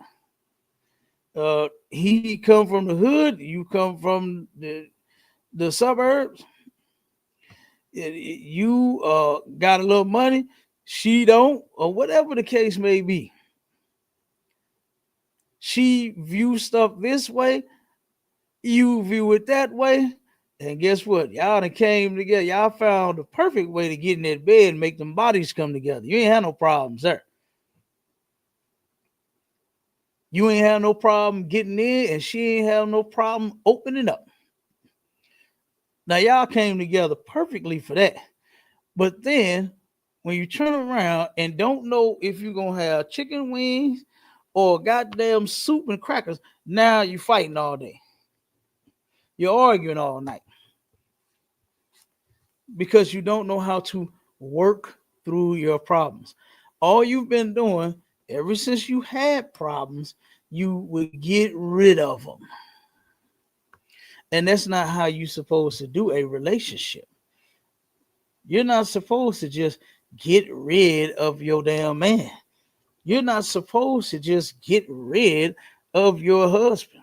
He come from the hood, you come from the suburbs. You got a little money, she don't, or whatever the case may be. She views stuff this way, you view it that way. And guess what? Y'all done came together. Y'all found the perfect way to get in that bed and make them bodies come together. You ain't had no problems there. You ain't have no problem getting in, and she ain't have no problem opening up. Now y'all came together perfectly for that. But then when you turn around and don't know if you're gonna have chicken wings or goddamn soup and crackers, now you fighting all day. You're arguing all night because you don't know how to work through your problems. All you've been doing ever since you had problems, you would get rid of them. And that's not how you're supposed to do a relationship. You're not supposed to just get rid of your damn man. You're not supposed to just get rid of your husband.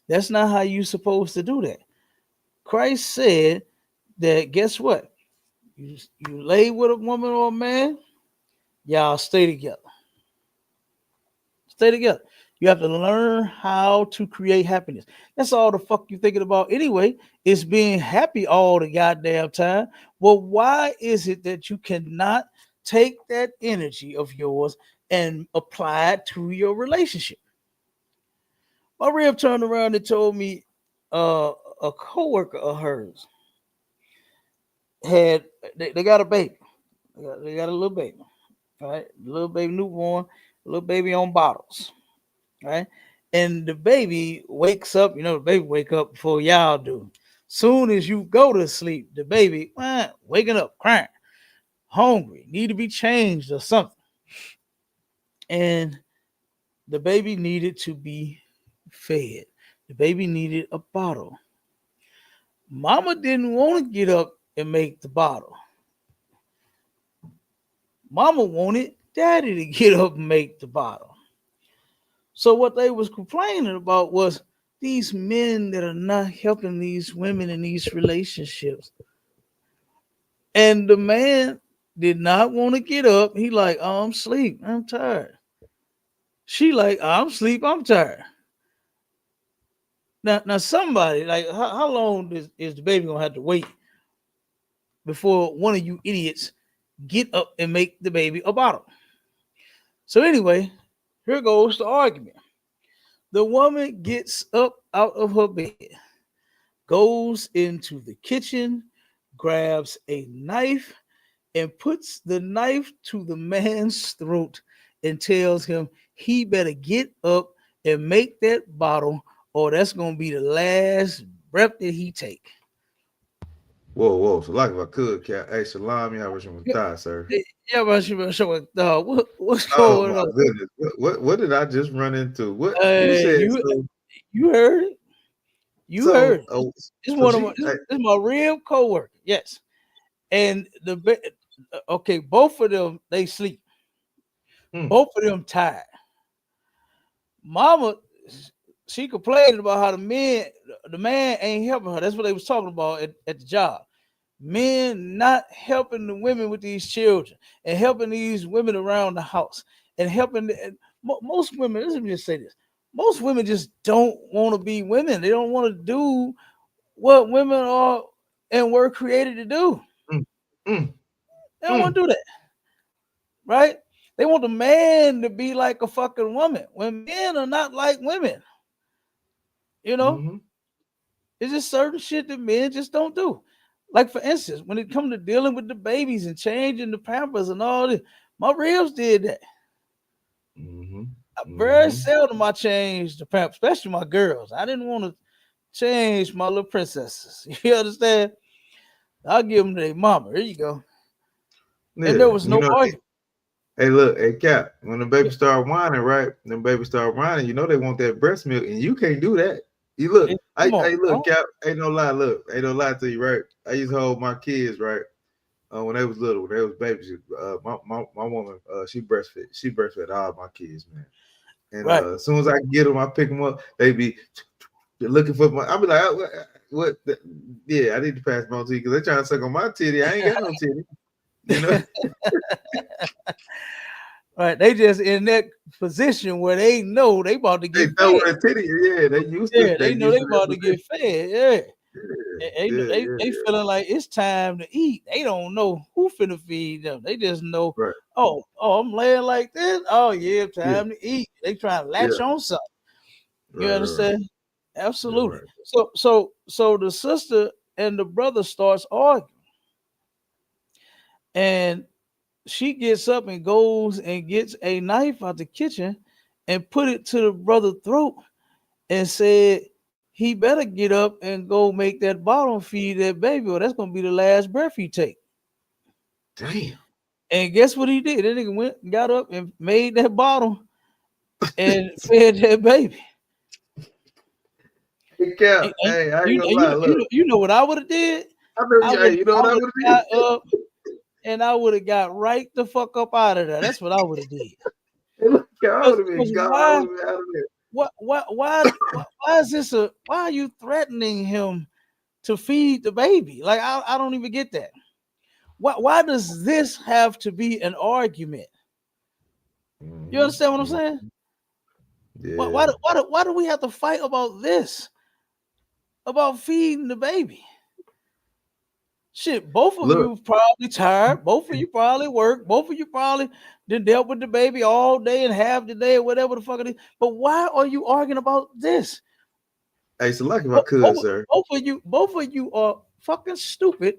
That's not how you're supposed to do that. Christ said that, guess what? You lay with a woman or a man, y'all stay together. Stay together. You have to learn how to create happiness. That's all the fuck you thinking about anyway, is being happy all the goddamn time. Well, why is it that you cannot take that energy of yours and apply it to your relationship. My rib turned around and told me uh, a coworker of hers had they got a baby. They got a little baby, right? Little baby newborn, little baby on bottles, right? And the baby wakes up. You know, the baby wake up before y'all do. Soon as you go to sleep, the baby waking up, crying, hungry, need to be changed or something. And the baby needed to be fed. The baby needed a bottle. Mama didn't want to get up and make the bottle. Mama wanted daddy to get up and make the bottle. So what they was complaining about was these men that are not helping these women in these relationships. And the man did not want to get up. He like, oh, I'm sleep. I'm tired. She like, I'm sleep. I'm tired. Now somebody like, how long is the baby gonna have to wait before one of you idiots get up and make the baby a bottle? So anyway, here goes the argument. The woman gets up out of her bed, goes into the kitchen, grabs a knife, and puts the knife to the man's throat and tells him he better get up and make that bottle, or that's gonna be the last breath that he take. Whoa, whoa. So like if I could, Cap. Hey, Salam, you have with Thai, sir. Yeah, but you show it. What's Oh going my on? goodness. What did I just run into? What you Uh, said you you heard it. You heard so it. oh, This so one of my she this my real coworker. Yes, and okay, both of them they sleep. mm, Both of them tired. Mama, she complaining about how the man ain't helping her. That's what they was talking about at the job. Men not helping the women with these children and helping these women around the house and helping most women. Let me just say this: most women just don't want to be women. They don't want to do what women are and were created to do. mm, mm, They don't want mm, to do that, right? They want the man to be like a fucking woman when men are not like women. You know, mm-hmm. it's just certain shit that men just don't do. Like for instance, when it comes to dealing with the babies and changing the pampers and all this, my ribs did that. Mm-hmm. Very Mm-hmm. seldom I changed the pampers, especially my girls. I didn't want to change my little princesses. You understand? I'll give them to their mama. Here you go. And there Yeah. was no argument. Hey, look, hey, Cap, when the baby Yeah, start whining, right? Them baby start whining, they want that breast milk, and you can't do that. You look, come on, hey, bro. look, Cap, ain't no lie, look, ain't no lie to you, right? I used to hold my kids, right? When they was little, when they was babies, my woman, she breastfed all my kids, man. And Right. as soon as I get them, I pick them up. They be looking for my. I be like, what? Yeah, I need to pass them on to you because they trying to suck on my titty. I ain't got no titty, you know. Right. They just in that position where they know they about to They get know fed. what a titty. Yeah, they used to. Yeah, They they know used they to that about to get position. fed. Yeah. They, Yeah, they, yeah, they, yeah, they yeah. feeling like it's time to eat. They don't know who finna feed them. They just know, Right. oh, I'm laying like this. Oh yeah, Yeah, time to eat. They trying to yeah. latch on something. You Right, right, right. understand? Yeah, Absolutely. right. So the sister and the brother starts arguing, and she gets up and goes and gets a knife out the kitchen and put it to the brother's throat and said he better get up and go make that bottle and feed that baby, or that's gonna be the last breath he take. Damn. And guess what he did? That nigga went, got up, and made that bottle and fed that baby. Hey, Cap. And Hey, I ain't you gonna you lie. you Look, you know what I would have did? I know I you. would Hey, you know I what I would would have have got did? up and I would have got right the fuck up out of there. That's what I would have did. Hey, look, Cap, I would have been Because gone. I would why have been out of there. why is this a why are you threatening him to feed the baby? Like I don't even get that. Why does this have to be an argument? You Mm-hmm. understand what I'm Mm-hmm. saying? Yeah. Why do we have to fight about this? About feeding the baby? Shit, both of Look, you probably tired. Both of you probably work. Both of you probably done dealt with the baby all day and half the day or whatever the fuck it is. But why are you arguing about this? hey, so like if I could, sir. Both of you are fucking stupid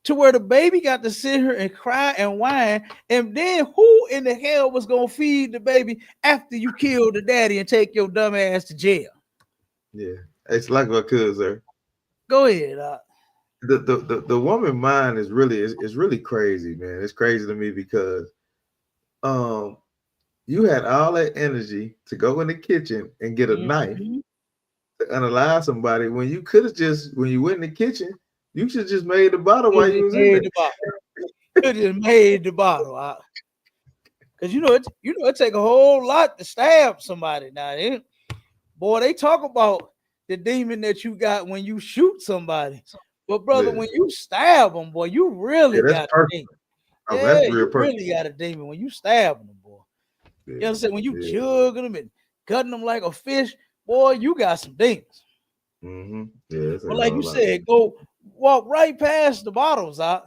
to where the baby got to sit here and cry and whine. And then who in the hell was gonna feed the baby after you kill the daddy and take your dumb ass to jail? Yeah. Hey, so like if I could, sir. Go ahead. The woman mind is really crazy, man. It's crazy to me because um you had all that energy to go in the kitchen and get a knife Mhm. to unalive somebody when you could have just when you went in the kitchen, you should just made the bottle while Could you just was in made there. the bottle. Could just made the bottle. Cause it take a whole lot to stab somebody now. Boy, they talk about the demon that you got when you shoot somebody. But brother, Yeah, when you stab them, boy, you yeah, really that's got a perfect. demon. Oh, Yeah, that's real you perfect. really got a demon when you stab them, boy. You Yeah, understand? When you yeah. jugging them and cutting them like a fish, boy, you got some demons. Yeah, that's But like a like you whole lot. said, go walk right past the bottles out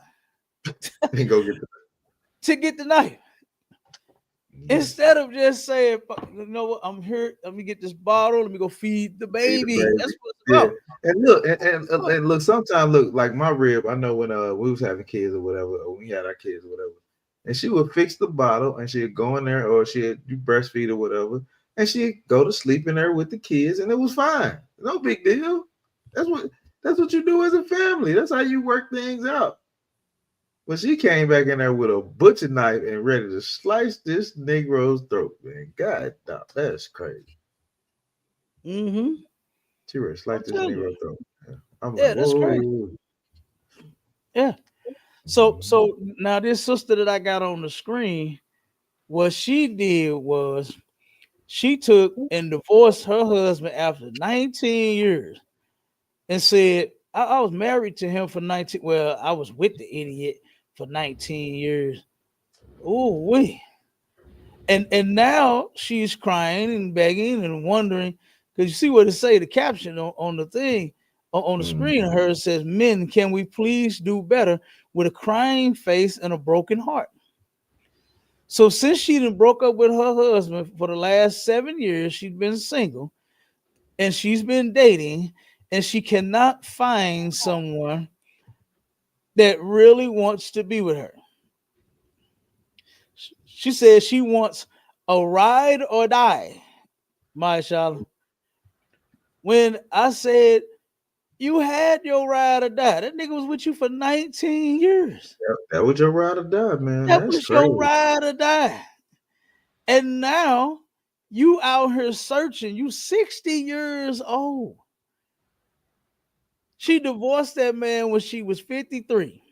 And go get the to get the knife. yeah, Instead of just saying, you know what, I'm here. Let me get this bottle. Let me go feed the feed the baby. baby. That's what it's Yeah. about. And look, Fuck. and look, sometimes look like my rib. I know when we was having kids or whatever, or we had our kids or whatever, and she would fix the bottle and she'd go in there or she'd do breastfeed or whatever, and she'd go to sleep in there with the kids, and it was fine. No big deal. That's what that's what you do as a family. That's how you work things out. When she came back in there with a butcher knife and ready to slice this Negro's throat, man, God, that's crazy. Mm-hmm. She ready to slice I'm this telling you. Negro's throat. Yeah. I'm like, Yeah, that's crazy. whoa. Yeah. So Mhm. so now this sister that I got on the screen, what she did was she took and divorced her husband after 19 years and said, I was married to him for 19. Well, I was with the idiot for 19 years. Oh, we. And now she's crying and begging and wondering because you see what it say, the caption on the thing on the Mhm. screen of hers says, "Men, can we please do better?" with a crying face and a broken heart. So since she done broke up with her husband for the last 7 years, she's been single and she's been dating, and she cannot find someone that really wants to be with her. She says she wants a ride or die, my Shala. When I said you had your ride or die, that nigga was with you for 19 years. That was your ride or die, man. That That's was your crazy. ride or die. And now you out here searching. You 60 years old. She divorced that man when she was 53.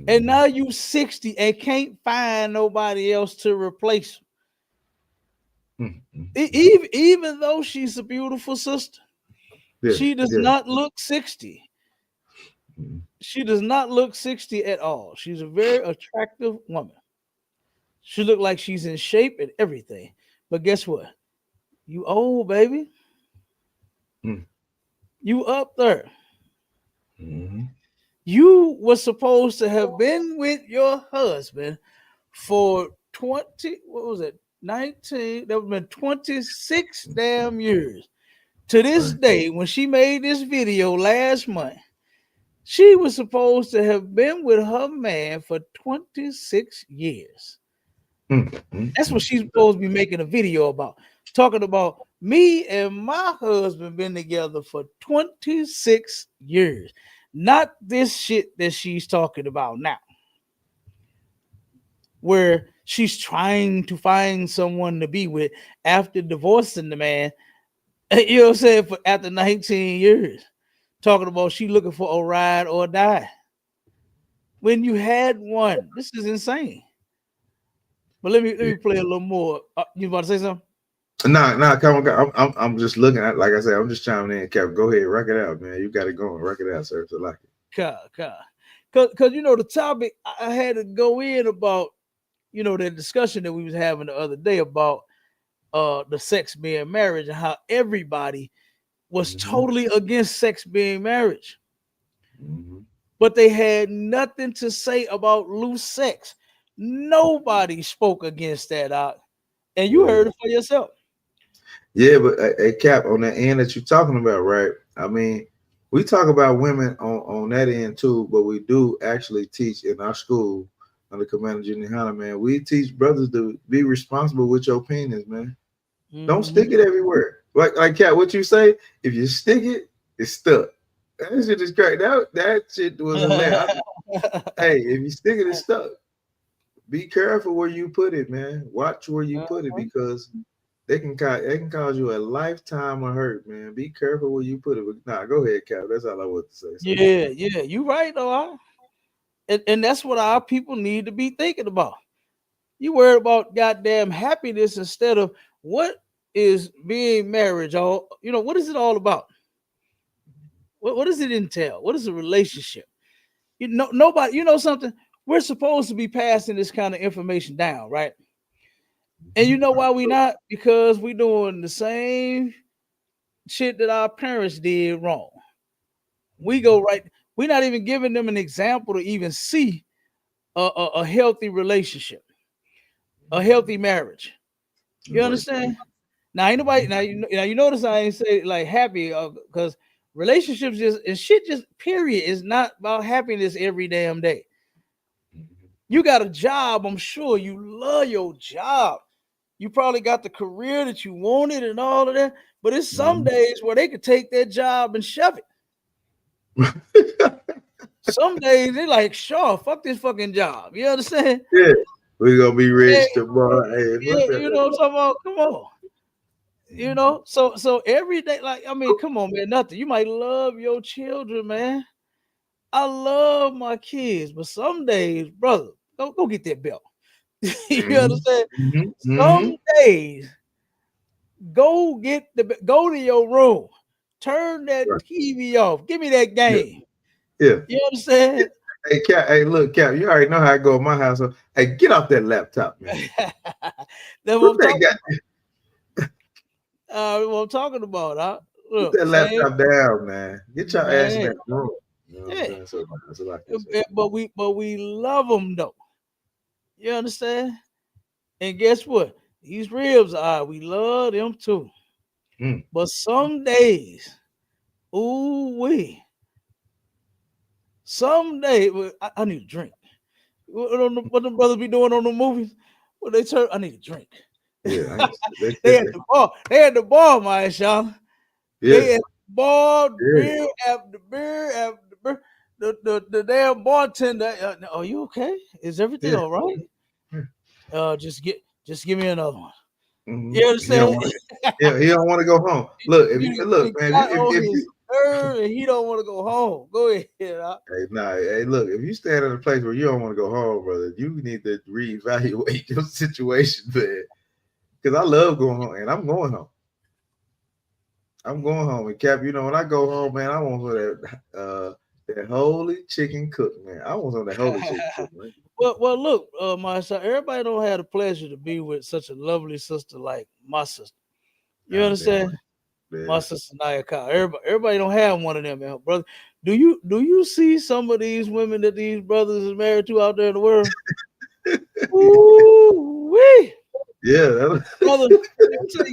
And Mhm. now you 60 and can't find nobody else to replace Mhm. her. Even though she's a beautiful sister, Yeah, she does yeah. not look 60. Mhm. She does not look 60 at all. She's a very attractive woman. She look like she's in shape and everything. But guess what? You old, baby. Mhm. You up there. Mhm. You were supposed to have been with your husband for 20, what was it? 19, that would have been 26 damn years. To this Right. day, when she made this video last month, she was supposed to have been with her man for 26 years. That's what Mhm. she's supposed to be making a video about. Talking about me and my husband been together for 26 years. Not this shit that she's talking about now, where she's trying to find someone to be with after divorcing the man. You know what I'm saying? For after 19 years. Talking about she looking for a ride or die. When you had one. This is insane. But let me play a little more. You about to say something? Nah, come on. I'm just looking at. Like I said, I'm just chiming in. Cap, go ahead, rock it out, man. You got it going. Rock it out, sir. So like it. Cause you know the topic I had to go in about, that discussion that we was having the other day about the sex being marriage and how everybody was Mm-hmm. totally against sex being marriage. Mm-hmm. but they had nothing to say about loose sex. Nobody spoke against that out, and you Yeah. heard it for yourself. Yeah, but a Cap, on the end that you're talking about, right? I mean, we talk about women on that end too, but we do actually teach in our school under Commander Junior Hanna, man. We teach brothers to be responsible with your opinions, man. Don't stick Mhm. it everywhere. Like Cap, what you say? If you stick it, it's stuck. That shit is great. That shit was hilarious. Hey, if you stick it, it's stuck. Be careful where you put it, man. Watch where you put it because they can cause you a lifetime of hurt, man. Be careful where you put it. But nah, go ahead, Cap. That's all I want to say. So Yeah, yeah, you right though. Huh? And that's what our people need to be thinking about. You worried about goddamn happiness instead of what is being marriage all, what is it all about? What does it entail? What is a relationship? Nobody, something, we're supposed to be passing this kind of information down, right? And you know why we not? Because we doing the same shit that our parents did wrong. We go right, we're not even giving them an example to even see a healthy relationship, a healthy marriage. You right. understand? Now, ain't nobody now you notice I ain't say like happy because relationships just and shit just period is not about happiness every damn day. You got a job, I'm sure you love your job. You probably got the career that you wanted and all of that, but it's some Mhm. days where they could take that job and shove it. Some days they're like, sure, fuck this fucking job. You understand? Yeah, we gonna be Yeah, rich tomorrow. Hey, yeah, fuck that. you know what I'm talking about? Come on. So every day, like, I mean, come on, man, nothing. You might love your children, man. I love my kids, but some days, brother, go get that belt. You Mhm, understand? mhm, Some mhm. days, go to your room, turn that Right. TV off, give me that Yeah, game. yeah. You understand? Hey, Cap. Hey, look, Cap. You already know how I go in my house. So, hey, get off that laptop, man. That's what Put I'm that talking guy, about. What I'm talking about. Huh? put Look, that same laptop down, man. Get your ass in man. that room. You know what I'm Yeah, saying? So that's what I can say. but we love them though. You understand? And guess what? These ribs are we love them too. Mm. But some days, ooh wee, someday well, I need a drink. What the brothers be doing on the movies? When they turn, I need a drink. Yeah, I ain't, They at the bar. They at the bar, my y'all. yeah, They at the bar, yeah, beer after beer. The damn bartender. Are you okay? Is everything yeah. all right? Yeah. Just give me another one. Hmm. You He don't understand? want to. Yeah, he don't want to go home. Look, if you He look, man, got on if his you nerve and he don't want to go home. Go ahead. Huh? hey, nah, hey, look, if you stand in a place where you don't want to go home, brother, you need to reevaluate your situation, man. Because I love going home, and I'm going home. I'm going home. And Cap, when I go home, man, I want some of that holy chicken cook, man. I want some of that holy chicken cook, man. Well, look, my son, everybody don't have the pleasure to be with such a lovely sister like my sister. You Oh, damn understand? right. My Yeah. sister Naya Kyle. Everybody don't have one of them, man. Brother. Do you see some of these women that these brothers is married to out there in the world? Ooh wee. Yeah. Brother,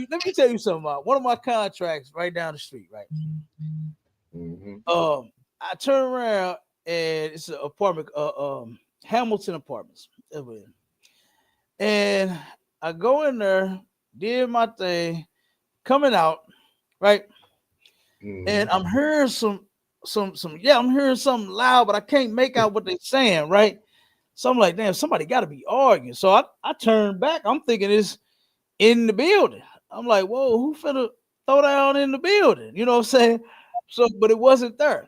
let me tell you something about one of my contracts right down the street, right? Hmm. I turn around and it's an apartment, Hamilton Apartments. And I go in there, did my thing, coming out, right? And Hmm. I'm hearing I'm hearing something loud, but I can't make out what they're saying, right? So I'm like, damn, somebody got to be arguing. So I turn back. I'm thinking it's in the building. I'm like, whoa, who finna throw down in the building? You know what I'm saying? So, but it wasn't there.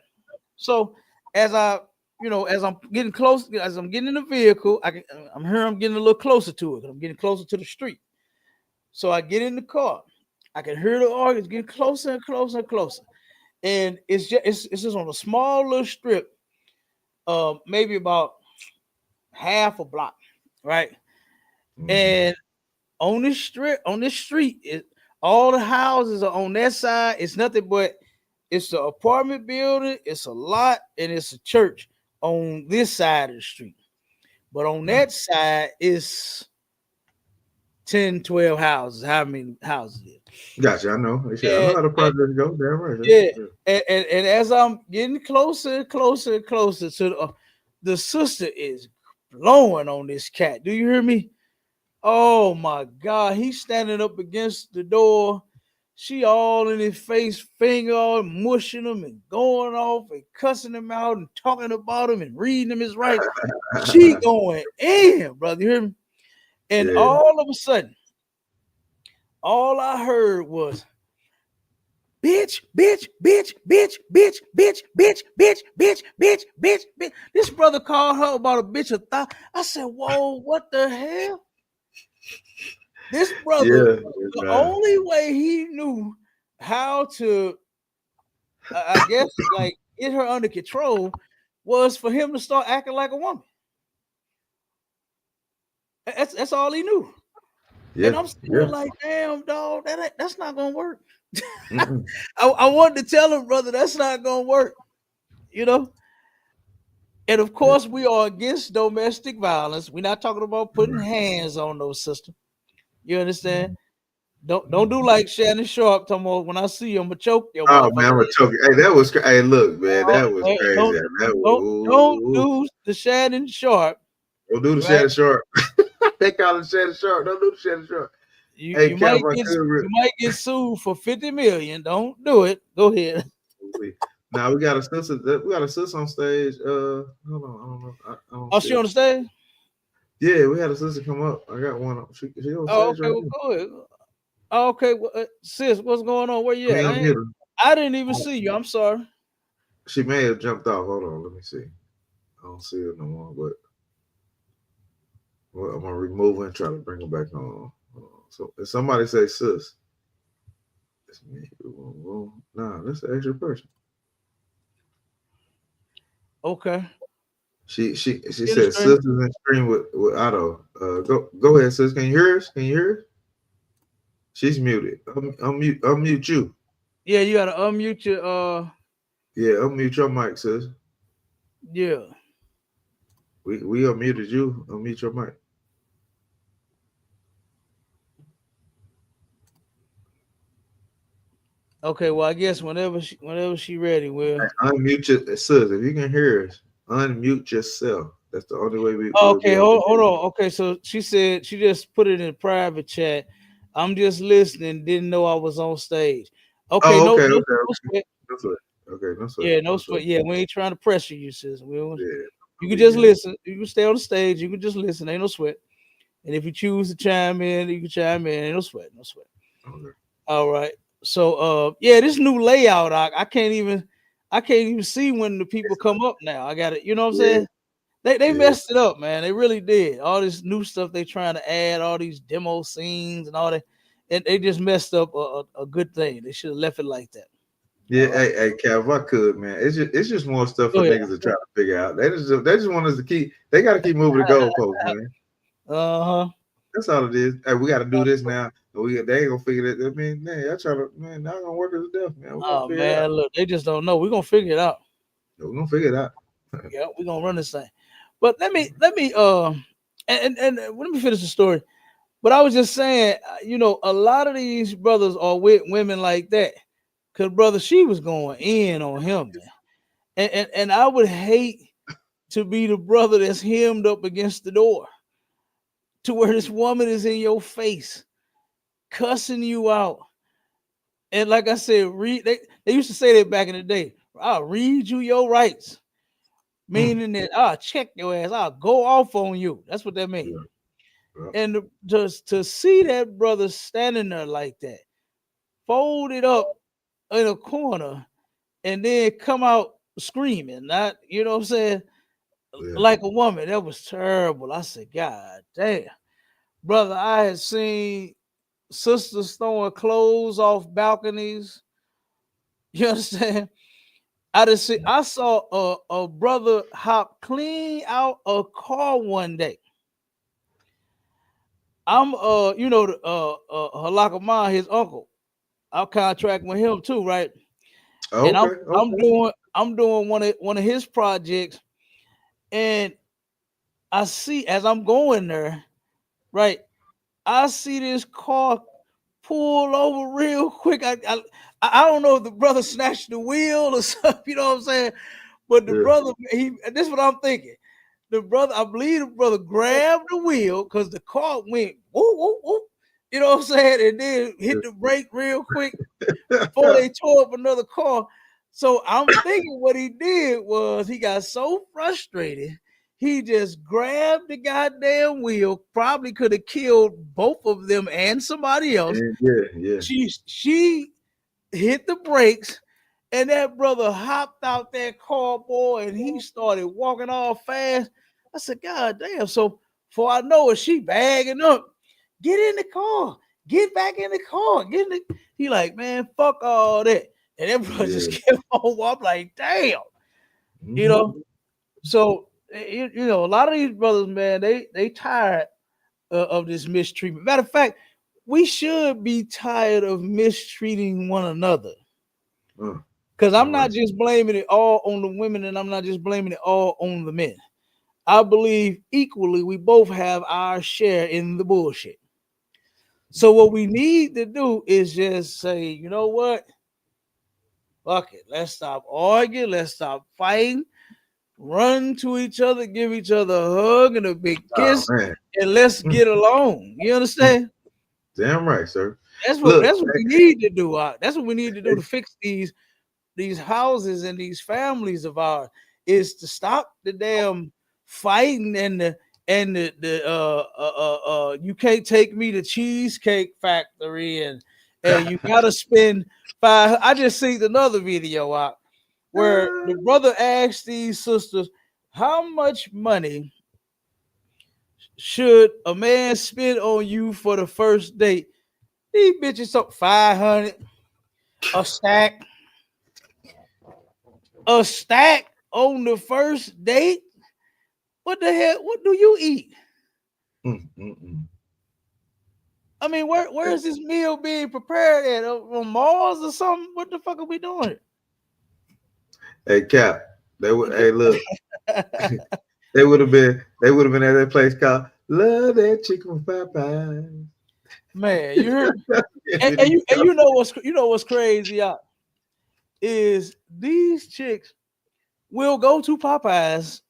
So as as I'm getting close, as I'm getting in the vehicle, I'm here, I'm getting a little closer to it. I'm getting closer to the street. So I get in the car. I can hear the arguments getting closer and closer and closer. And it's just on a small little strip, maybe about half a block, right? Hmm. And on this street, all the houses are on that side. It's nothing but it's an apartment building, it's a lot, and it's a church on this side of the street. But on Right. that side is 10, 12 houses, how many houses it Gotcha. I know. They is. said, I know how the project go. Damn right. Yeah, Yeah. and as I'm getting closer and closer and closer to the sister is blowing on this cat. Do you hear me? Oh my God, he's standing up against the door. She all in his face, finger all mushing him and going off and cussing him out and talking about him and reading him his rights. She going in, brother. You hear me? And Yeah. all of a sudden, all I heard was bitch, bitch, bitch, bitch, bitch, bitch, bitch, bitch, bitch, bitch, bitch, bitch. This brother called her about a bitch of thought. I said, whoa, what the hell? This brother, Yeah. the Nah. only way he knew how to, I guess, like get her under control was for him to start acting like a woman. That's all he knew. Yeah. And I'm still Yeah. like, damn, dog, that's not gonna work. Mm-mm. I wanted to tell him, brother, that's not gonna work. You know, and of Yeah. course, we are against domestic violence. We're not talking about putting hands on those sisters. You understand? Don't do like Shannon Sharp talking about when I see you, I'm gonna choke your Oh man, motherfucker. I'm a choker. Hey, that was hey, look, man, Oh, that was crazy. don't That don't don't was do the Shannon Sharp, don't do the right? Shannon Sharp. They call it Shannon Sharp. Don't do the Shannon Sharp. You Hey, you Cap, might I get could you might get sued for 50 million. Don't do it. Go ahead. now we got a sister. We got a sister on stage. Hold on, I don't know. I don't Oh, see she her. on the stage? Yeah, we had a sister come up. I got one. She on Oh, stage okay. right Well, now. go ahead. Oh, okay, well, sis, what's going on? Where you Let at? me unmute her. I didn't even see you. I'm sorry. She may have jumped off. Hold on, let me see. I don't see her no more, but well, I'm gonna remove her and try to bring her back on. Hold on. So if somebody say sis, it's me. Nah, that's the extra person. Okay. She Get it said straight. sisters in stream with Otto. Go ahead, sis. Can you hear us? Can you hear us? She's muted. Unmute you. Yeah, you gotta unmute your Yeah, unmute your mic, sis. yeah. We unmuted you. Unmute your mic. Okay, well I guess whenever she ready, Hey, we'll unmute your sis. If you can hear us, unmute yourself. That's the only way we'll be okay, able to hear hold you. on. Okay, so she said she just put it in private chat. I'm just listening, didn't know I was on stage. Okay, Oh, no, okay, no, okay, no okay. sweat. No sweat. Okay, no sweat. Yeah, no No sweat. sweat. Yeah, we ain't trying to pressure you, sis. Yeah, You no can big just deal. listen. You can stay on the stage. You can just listen. Ain't no sweat. And if you choose to chime in, you can chime in. Ain't no sweat. No sweat. Okay. All right. So yeah, this new layout, I can't even see when the people come up now. I got it, you know what I'm Yeah, saying? They yeah, messed it up, man. They really did. All this new stuff they trying to add, all these demo scenes and all that. And they just messed up a good thing. They should have left it like that. yeah. All right. Hey, Cav, if I could, man. It's just more stuff Go for ahead. niggas to try to figure out. They just want us to keep. They got to keep moving the goalposts, man. Uh-huh. That's all it is. Hey, we got to do this now. They ain't gonna figure it. I mean, man, y'all try to, man, y'all gonna work us to death, man. We're gonna Oh figure it out. man, look, they just don't know. We're gonna figure it out. We're gonna figure it out. Yeah, we're gonna run this thing. But let me and let me finish the story. But I was just saying, a lot of these brothers are with women like that. Cause brother, she was going in on him, man. And I would hate to be the brother that's hemmed up against the door to where this woman is in your face, cussing you out. And like I said, they used to say that back in the day. I'll read you your rights, Mm. meaning that I'll check your ass, I'll go off on you. That's what that means. Yeah, yeah, And to see that brother standing there like that, folded up in a corner, and then come out screaming, not, what I'm saying, yeah. like a woman. That was terrible. I said, God damn. Brother, I had seen sisters throwing clothes off balconies. You understand? I saw a brother hop clean out a car one day. I'm Halakaman, his uncle. I'm contracting with him too, right? And Okay, okay. I'm doing one of his projects, And I see as I'm going there, right? I see this car pull over real quick. I don't know if the brother snatched the wheel or something, you know what I'm saying? But the Yeah. brother, this is what I'm thinking. The brother, I believe the brother grabbed the wheel because the car went whoop, whoop, whoop, you know what I'm saying? And then hit the brake real quick before they tore up another car. So I'm thinking what he did was he got so frustrated, he just grabbed the goddamn wheel, probably could have killed both of them and somebody else. And yeah, yeah. She hit the brakes, and that brother hopped out that car, boy, and he started walking all fast. I said, God damn. So before I know it, she bagging up. Get in the car. Get back in the car. Get in the. He like, man, fuck all that. And that brother Yeah. just kept on. I'm like, damn. You Mhm. know. So you know, a lot of these brothers, man, they tired of this mistreatment. Matter of fact, we should be tired of mistreating one another. Uh, Because I'm damn not right. just blaming it all on the women and I'm not just blaming it all on the men. I believe equally we both have our share in the bullshit. So what we need to do is just say, you know what? Fuck it. Let's stop arguing. Let's stop fighting. Run to each other, give each other a hug and a big Oh kiss, man. and let's Mm, get along. You mm. understand? Damn right, sir. That's what Look, that's what we need to do. That's what we need to do to fix these houses and these families of ours is to stop the damn fighting and you can't take me to Cheesecake Factory and you gotta spend five. I just seen another video out where the brother asked these sisters how much money should a man spend on you for the first date. These bitches up 500 a stack, a stack on the first date. What the hell? What do you eat? mm, mm, mm. I mean, where is this meal being prepared at? On Mars or something? What the fuck are we doing? Hey Cap, they would. Hey, look, they would have been at that place called Love That Chicken from Popeyes. Man, you heard? And And, then and he you and go, you know what's crazy out is these chicks will go to Popeyes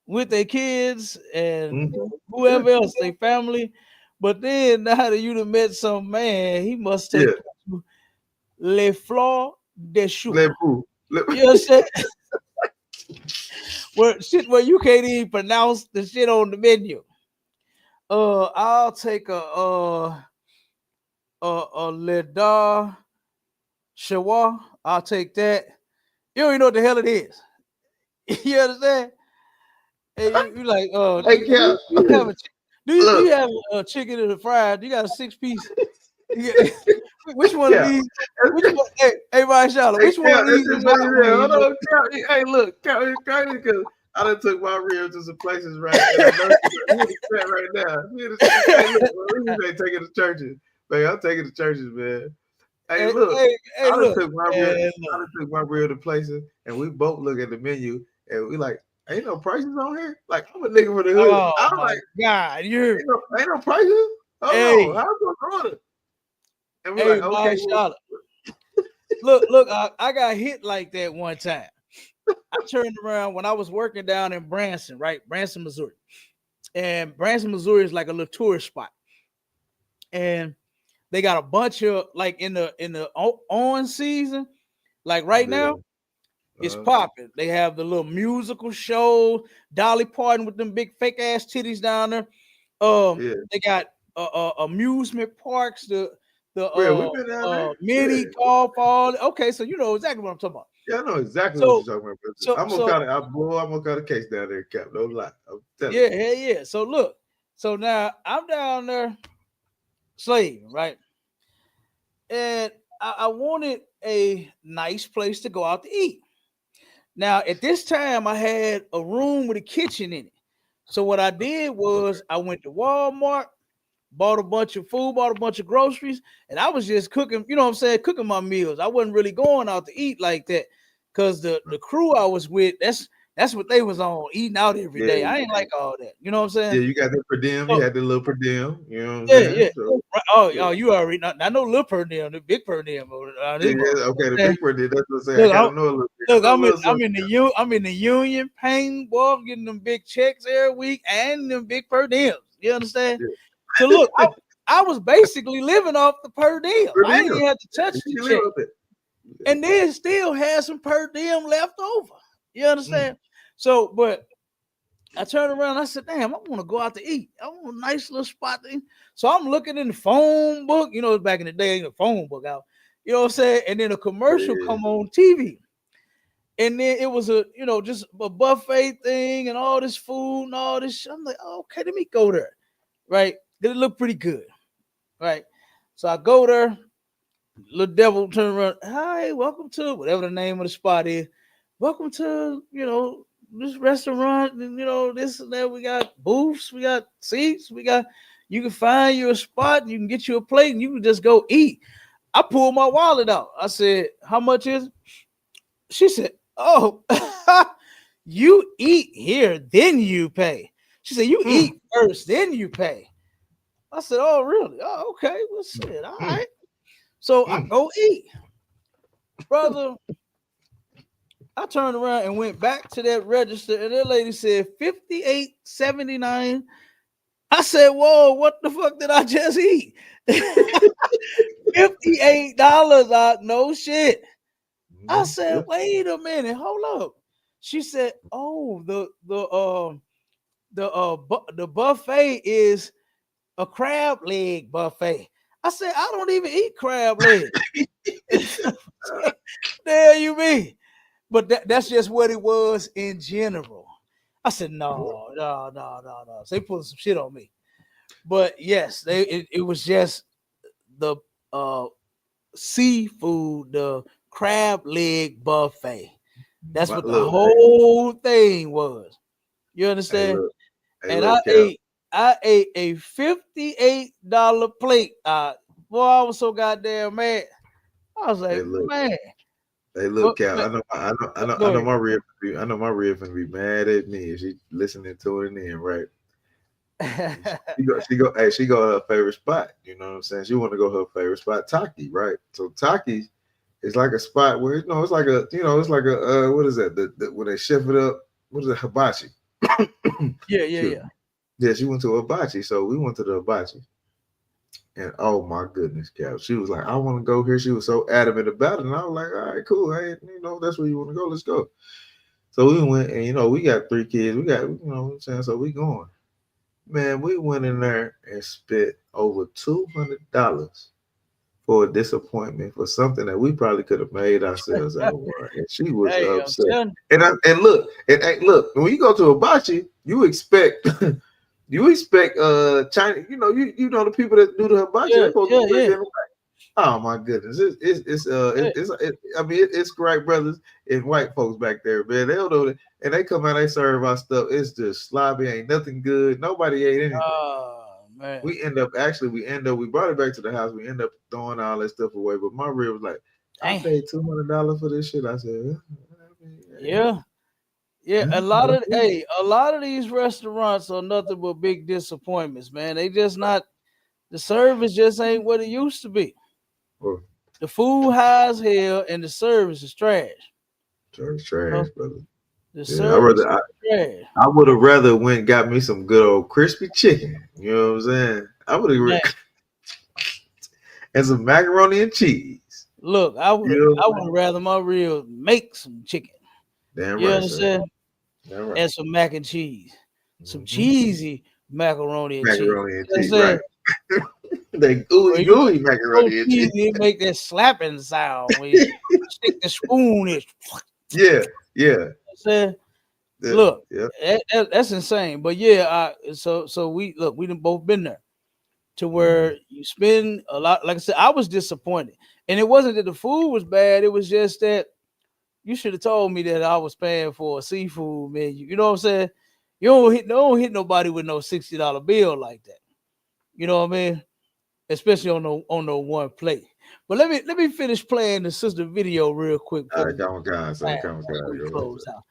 with their kids and mhm. Yeah, whoever else, their family. But then now that you done met some man, he must take yeah. you to Les Fleurs de Chou. Let boo. Let, You understand? Where you can't even pronounce the shit on the menu. I'll take a Le Da Shawa. I'll take that. You don't even know what the hell it is. You understand? And you like, hey Cap, do you have a do look, you have a chicken and a fried? You got a 6 piece. Which one of Cap. these? Which one? Hey, Marshall, Hey, which one Cal, of that's these just is what he hot said. Hold wings? on, Cal. Hey, look, Cal, it's crazy because I done took my ribs to some places, right? And I know he in the chat right now. Hey, look, we ain't taking to churches. Man, I'm taking to churches, man. Hey, look, Hey, look, man, I look. done took my rib to places, and we both look at the menu, and we like, ain't no prices on here. Like, I'm a nigga from the hood. Oh I was my like, God, you're ain't no prices. Hold on, hey, how's going order? And we're hey, like, okay, well, Marshall. Look, I got hit like that one time. I turned around when I was working down in Branson, right? Branson, Missouri. And Branson, Missouri is like a little tourist spot. And they got a bunch of like in the on season, like right yeah, now, it's popping. They have the little musical show, Dolly Parton with them big fake ass titties down there. yeah. They got amusement parks, the Yeah, we've been down there. Yeah. mini golf. All okay, so you know exactly what I'm talking about. Yeah, I know exactly what So you're talking about, brother. so I'm gonna so call it. I'm gonna call the case down there, Cap. No lie. I'm telling yeah, yeah, yeah. So look, so now I'm down there slaving, right? And I wanted a nice place to go out to eat. Now, at this time, I had a room with a kitchen in it. So what I did you. was I went to Walmart, bought a bunch of food, bought a bunch of groceries, and I was just cooking, you know what I'm saying, cooking my meals. I wasn't really going out to eat like that because the crew I was with, That's what they was on, eating out every day. Yeah, I ain't like all that. You know what I'm saying? yeah. You got the per diem. You So had the little per diem. You know what I'm yeah, saying? yeah. So yeah, Oh, you already know. I know little per diem, the big per diem. yeah, This yeah. Okay, the motherfucker. big per diem. That's what I'm saying. I Look, kind of know a little bit. I look, know a little something. I'm in the union paying, boy. I'm getting them big checks every week and them big per diems. You understand? So look, I was basically living off the per diem. Per I ain't diem. even have to Yeah, touch you the can live check, with it. Yeah. and then still had some per diem left over. You understand? So, but I turned around. I said, "Damn, I want to go out to eat. I want a nice little spot to eat." So I'm looking in the phone book. You know, back in the day, the phone book out. You know what I'm saying? And then a commercial Yeah. come on TV. And then it was a, just a buffet thing and all this food and all this shit. I'm like, oh, okay, let me go there. Right. Did it look pretty good? Right. So I go there, little devil turn around. Hi, welcome to whatever the name of the spot is. Welcome to, this restaurant, and this and that. We got booths, we got seats, you can find you a spot, you can get you a plate, and you can just go eat. I pulled my wallet out. I said, how much is it? She said, oh, you eat here, then you pay. She said, you eat first, then you pay. I said, oh, really? Oh, okay. Well, shit, all right. So I go eat. Brother, I turned around and went back to that register, and that lady said 58.79. I said, whoa, what the fuck did I just eat? $58. No shit. I said, Yep. wait a minute, hold up. She said, oh, the buffet is a crab leg buffet. I said, I don't even eat crab leg. There you mean. But that's just what it was in general. I said, no. So they put some shit on me. But yes, it was just the seafood, the crab leg buffet. That's what the Look, whole thing was. You hey, understand? look, hey, And look, Cap. I ate a $58 plate. Boy, I was so goddamn mad. I was Hey, like, look. man, Hey, look, but, Cal. but I go know ahead. my rib. I know my rib gonna be mad at me if she listening to it in, right? She go her favorite spot. You know what I'm saying? She want to go her favorite spot, Taki, right? So Taki is like a spot where it's like a what is that? When they chef it up, what is it? Hibachi. Excuse Yeah. me. Yeah, she went to a hibachi, so we went to the hibachi. And oh my goodness, Cal. She was like, I want to go here. She was so adamant about it. And I was like, all right, cool. Hey, that's where you want to go. Let's go. So we went and we got 3 kids. We got, what I'm saying, so we going. Man, we went in there and spent over $200 for a disappointment for something that we probably could have made ourselves out of. And she was Hey, I'm upset. telling And look, when you go to a hibachi, you expect China, the people that do the hibachi, you. they're supposed to be Yeah. drinking. Oh my goodness! I mean, it's great brothers and white folks back there, man. They don't know that, and they come out, they serve our stuff. It's just sloppy, ain't nothing good. Nobody ate anything. Oh man. We brought it back to the house. We end up throwing all that stuff away. But my rib was like, I Dang. paid $200 for this shit. I said, Yeah. Yeah. yeah, A lot of these restaurants are nothing but big disappointments, man. They just not the service just ain't what it used to be. oh, The food high as hell and the service is trash. church You trash, know? brother. The Yeah, service is trash. I would have rather went and got me some good old crispy chicken. You know what I'm saying? I would Man, have and some macaroni and cheese. look, You I know, would rather my real make some chicken. damn You right, sir. understand? Damn right. And some mac and cheese. Some Hmm. cheesy macaroni and cheese. Macaroni and You cheese, understand? right? They gooey Or you gooey so macaroni and cheese. cheesy it make that slapping sound when you stick the spoon in. Yeah, yeah, Saying, yeah, look, yeah. that's insane. But yeah, so we done both been there to Mm. where you spend a lot. Like I said, I was disappointed, and it wasn't that the food was bad. It was just that you should have told me that I was paying for a seafood menu. You know what I'm saying? You don't hit nobody with no $60 bill like that. You know what I mean? Especially on no one plate. But let me finish playing the sister video real quick All before right, come on, guys. Come on, before guys. we Go ahead, close sir. out.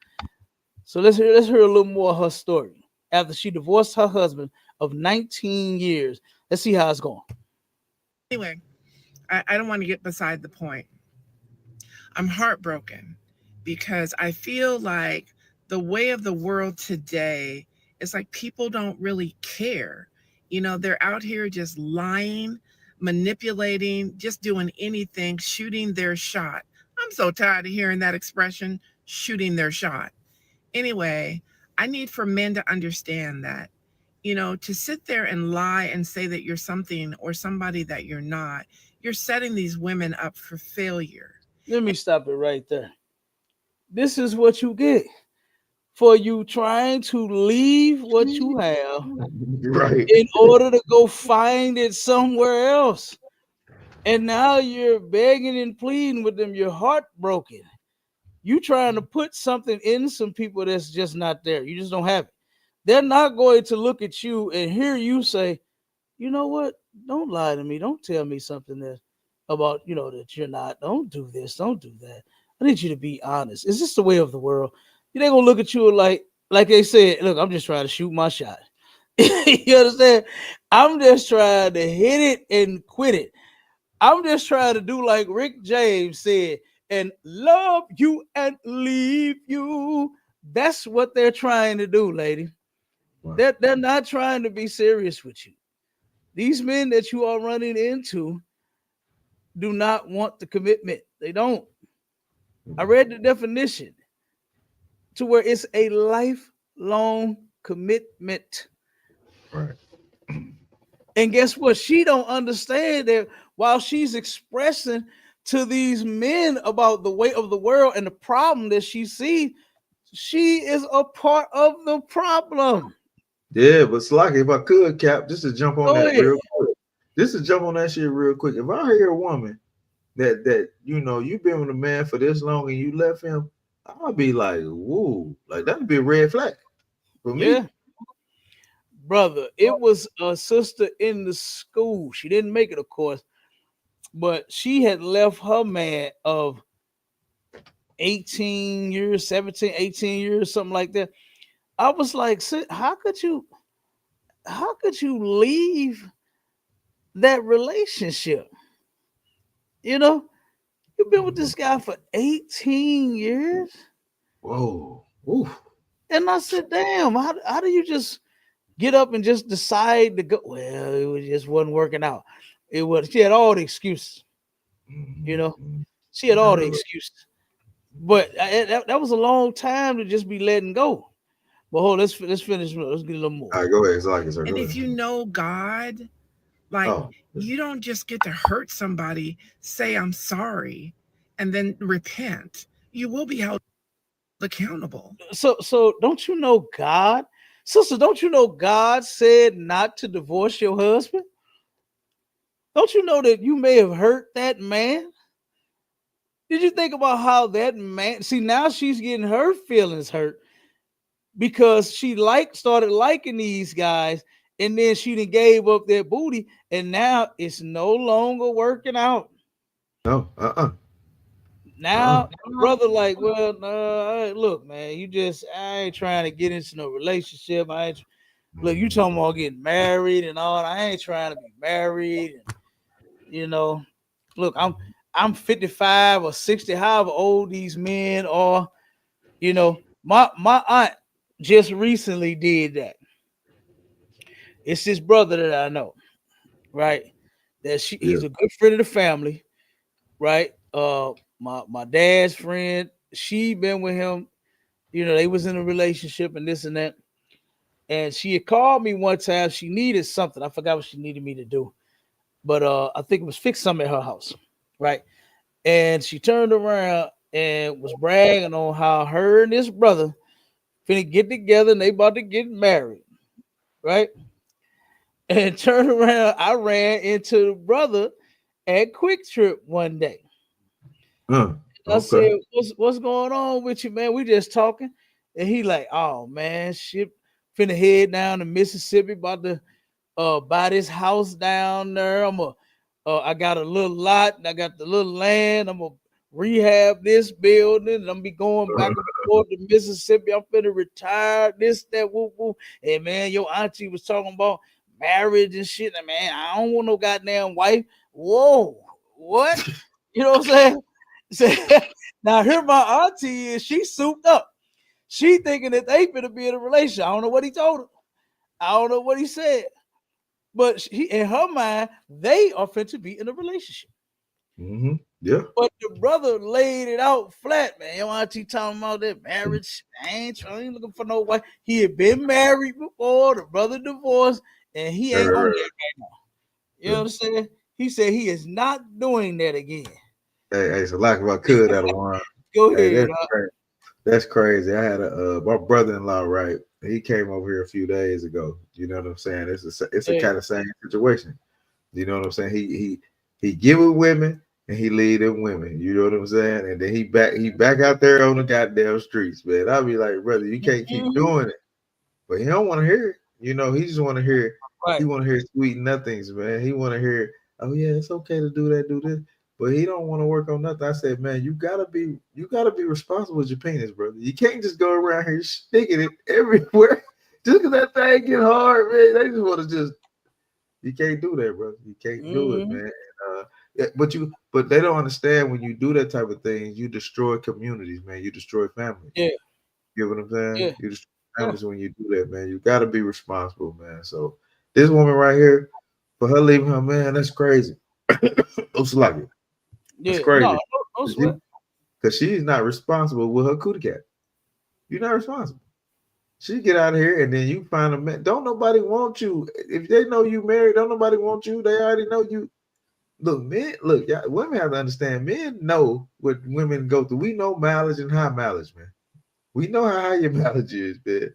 So let's hear a little more of her story after she divorced her husband of 19 years. Let's see how it's going. Anyway, I don't want to get beside the point. I'm heartbroken because I feel like the way of the world today is like people don't really care. They're out here just lying, manipulating, just doing anything, shooting their shot. I'm so tired of hearing that expression, shooting their shot. Anyway, I need for men to understand that, to sit there and lie and say that you're something or somebody that you're not, you're setting these women up for failure. Let me stop it right there. This is what you get for you trying to leave what you have Right. in order to go find it somewhere else. And now you're begging and pleading with them. You're heartbroken. You trying to put something in some people that's just not there. You just don't have it. They're not going to look at you and hear you say, you know what? Don't lie to me. Don't tell me something that about, that you're not. Don't do this. Don't do that. I need you to be honest. Is this the way of the world? They're gonna look at you like they said, look, I'm just trying to shoot my shot. You understand? I'm just trying to hit it and quit it. I'm just trying to do like Rick James said, and love you and leave you. That's what they're trying to do, lady. Wow. They're not trying to be serious with you. These men that you are running into do not want the commitment. They don't. I read the definition to where it's a lifelong commitment. Right. And guess what? She don't understand that while she's expressing to these men about the way of the world and the problem that she sees, she is a part of the problem. Yeah, but Slocky, if I could, Cap, just to jump on Go that ahead. real quick. Just to jump on that shit real quick. If I hear a woman that you've been with a man for this long and you left him, I'll be like, whoa, like that'd be a red flag for me. Yeah, brother. It was a sister in the school. She didn't make it, of course, but she had left her man of 18 years, 17, 18 years, something like that. I was like, how could you leave that relationship? You know, you've been with this guy for 18 years. Whoa. Oof. And I said, damn, how do you just get up and just decide to go? Well, just wasn't working out. She had all the excuses, you know, she had all the excuses. But that was a long time to just be letting go. But hold, let's finish. Let's get a little more. All right, go ahead, Slocky, sir. Go And if ahead. you know God, like, Oh, you don't just get to hurt somebody, say, I'm sorry, and then repent. You will be held accountable. So don't you know God, sister? Don't you know God said not to divorce your husband? Don't you know that you may have hurt that man? Did you think about how that man? See, now she's getting her feelings hurt because she started liking these guys, and then she done gave up their booty, and now it's no longer working out. no. Now, brother, like, well, no, look, man, I ain't trying to get into no relationship. Look, you talking about getting married and all. I ain't trying to be married. And, you know, look, I'm 55 or 60, however old these men are. My aunt just recently did that. It's this brother that I know, right? Yeah. He's a good friend of the family, right? My dad's friend, she been with him. They was in a relationship and this and that. And she had called me one time. She needed something. I forgot what she needed me to do, but I think it was fix something at her house, right? And she turned around and was bragging on how her and this brother finna get together and they about to get married, right? And turned around, I ran into the brother at Quick Trip one day. I Okay. said, "What's going on with you, man? We just talking." And he like, "Oh man, shit, finna head down to Mississippi, about to buy this house down there. I got a little lot and I got the little land. I'm gonna rehab this building. And I'm be going back and forth to Mississippi. I'm finna retire. This, that, whoop, whoop. And man, your auntie was talking about marriage and shit. And man, I don't want no goddamn wife. Whoa, what? You know what I'm saying? Now here my auntie is. She souped up. She thinking that they finna be in a relationship. I don't know what he told her. I don't know what he said. But in her mind, they are fit to be in a relationship. Yeah. But the brother laid it out flat, man. Your auntie talking about that marriage. I ain't looking for no wife. He had been married before. The brother divorced, and he ain't on that right now. You know what I'm saying? He said he is not doing that again. Hey, so like if I could out of one. Go Hey, ahead. that's crazy. I had my brother-in-law, right? He came over here a few days ago. You know what I'm saying? It's a kind of same situation. You know what I'm saying? He give it women and he lead them women. You know what I'm saying? And then he back out there on the goddamn streets, man. I'll be like, brother, you can't keep doing it. But he don't want to hear it. You know, he just want to hear. Right. He want to hear sweet nothings, man. He want to hear, oh yeah, it's okay to do that, do this. But he don't want to work on nothing. I said, man, you gotta be responsible with your penis, brother. You can't just go around here sticking it everywhere. Just because that thing get hard, man. They just want to just. You can't do that, brother. You can't do it, man. Yeah, but they don't understand when you do that type of thing, you destroy communities, man. You destroy families. Yeah. You know what I'm saying? Yeah. You destroy families when you do that, man. You got to be responsible, man. So this woman right here, for her leaving her man, that's crazy. Looks like it. That's Yeah. crazy. No sweat. Because she's not responsible with her cootie cat. You're not responsible. She get out of here and then you find a man. Don't nobody want you. If they know you married, don't nobody want you. They already know you. Look, y'all, women have to understand. Men know what women go through. We know mileage and high mileage, man. We know how high your mileage is, man.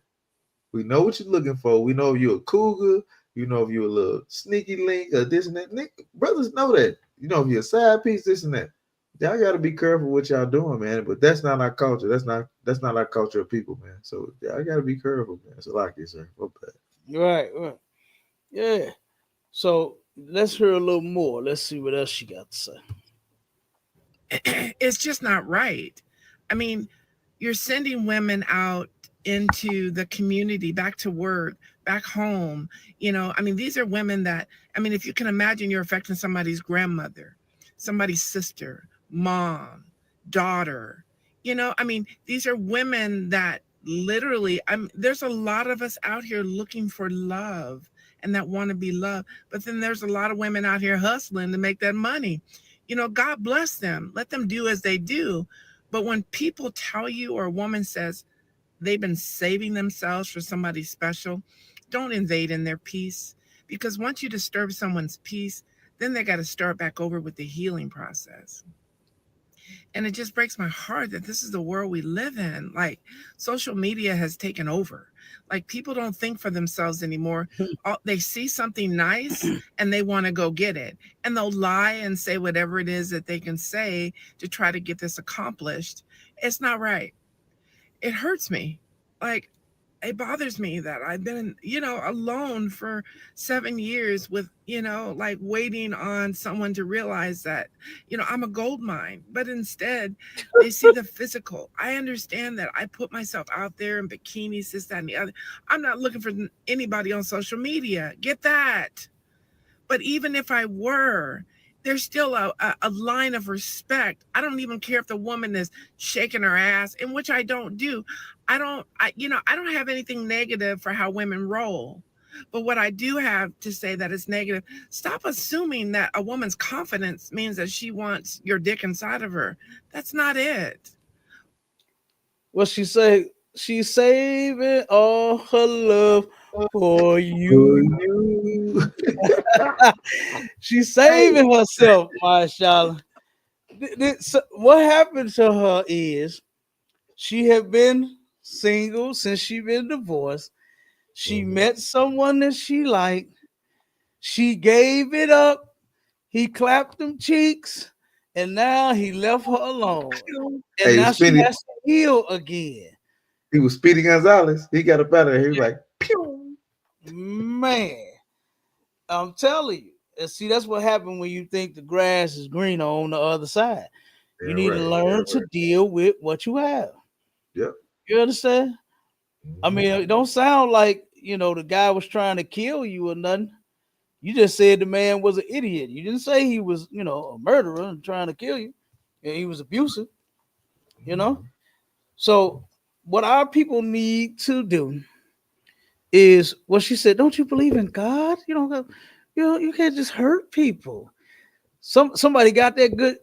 We know what you're looking for. We know if you're a cougar. You know if you're a little sneaky link or this and that. Brothers know that. You know if you're a side piece, this and that. Y'all got to be careful what y'all doing, man. But that's not our culture. That's not our culture of people, man. So y'all got to be careful, man. So like this, sir. Right. Yeah. So let's hear a little more. Let's see what else she got to say. It's just not right. I mean, you're sending women out into the community, back to work, back home. I mean, these are women that, I mean, if you can imagine you're affecting somebody's grandmother, somebody's sister, mom, daughter, I mean, these are women that literally, there's a lot of us out here looking for love and that want to be loved. But then there's a lot of women out here hustling to make that money. God bless them. Let them do as they do. But when people tell you, or a woman says they've been saving themselves for somebody special, don't invade in their peace. Because once you disturb someone's peace, then they got to start back over with the healing process. And it just breaks my heart that this is the world we live in. Like, social media has taken over. Like, people don't think for themselves anymore. They see something nice and they want to go get it. And they'll lie and say whatever it is that they can say to try to get this accomplished. It's not right. It hurts me. Like, it bothers me that I've been, alone for 7 years with, like waiting on someone to realize that, I'm a gold mine. But instead, they see the physical. I understand that I put myself out there in bikinis, this, that, and the other. I'm not looking for anybody on social media. Get that. But even if I were, there's still a line of respect. I don't even care if the woman is shaking her ass, in which I don't do. I don't have anything negative for how women roll. But what I do have to say that is negative, stop assuming that a woman's confidence means that she wants your dick inside of her. That's not it. What she say? She's saving all her love for you. She's saving herself, mashallah. What happened to her is she had been single since she been divorced. She met someone that she liked. She gave it up. He clapped them cheeks, and now he left her alone. And now she has to heal again. He was Speedy Gonzalez. He got up out of there. He was like, pew. Man, I'm telling you. And see, that's what happened when you think the grass is greener on the other side. You Damn need to right. learn Damn to right. deal with what you have. Yep. You understand? I Hmm. mean, it don't sound like the guy was trying to kill you or nothing. You just said the man was an idiot. You didn't say he was, a murderer and trying to kill you. And he was abusive, you know. So what our people need to do is what she said. Don't you believe in God? You can't just hurt people. Somebody got that good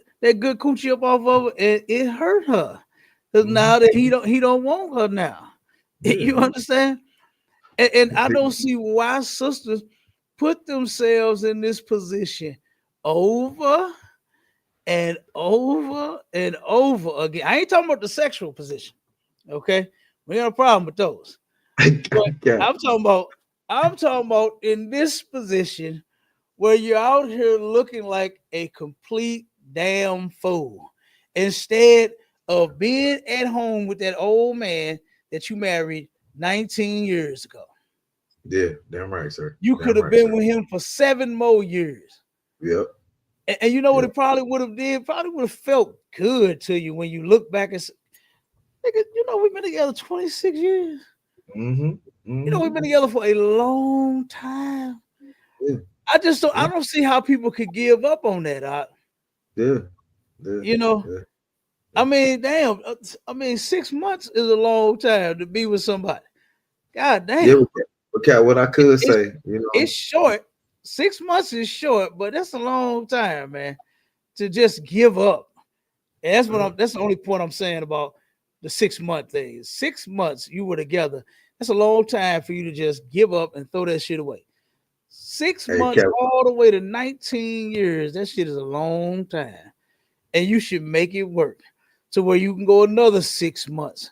coochie up off of her, and it hurt her. Because Hmm. now that he don't want her now. Yeah. You understand? And I don't see why sisters put themselves in this position over and over and over again. I ain't talking about the sexual position. Okay, we got a problem with those. But God. I'm talking about in this position where you're out here looking like a complete damn fool instead of being at home with that old man that you married 19 years ago. Yeah. Damn right, sir. You could Damn have right, been sir. with him for 7 more years. Yep. And you know what Yep. it probably would have did? Probably would have felt good to you when you look back and say, nigga, we've been together 26 years. Hmm. We've Hmm. been together for a long time. Yeah. I just don't I Yeah. don't see how people could give up on that. Yeah. Yeah. You know, Yeah. I Yeah. mean, damn. I mean, 6 months is a long time to be with somebody. God Yeah. damn. But Cat, what I could It's say, it's short. 6 months is short, but that's a long time, man, to just give up. And that's the only point I'm saying about the 6 month thing. 6 months you were together. That's a long time for you to just give up and throw that shit away. Six hey, months Cat. all the way to 19 years. That shit is a long time. And you should make it work to where you can go another 6 months.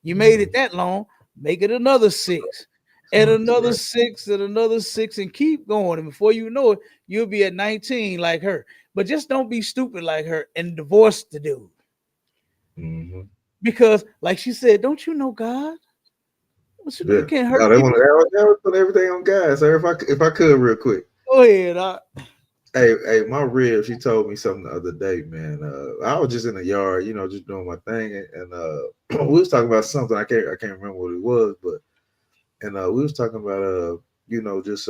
You made it that long, make it another six, and another Right. six, and another six, and keep going. And before you know it, you'll be at 19 like her. But just don't be stupid like her and divorce the dude. Hmm. Because, like she said, don't you know God? What you do? You Yeah. can't No, hurt they want people. to put everything on guys, sir. If I could, real quick. Go ahead. Hey, my rib, she told me something the other day, man. I was just in the yard, just doing my thing, and we was talking about something. I can't remember what it was, but we was talking about just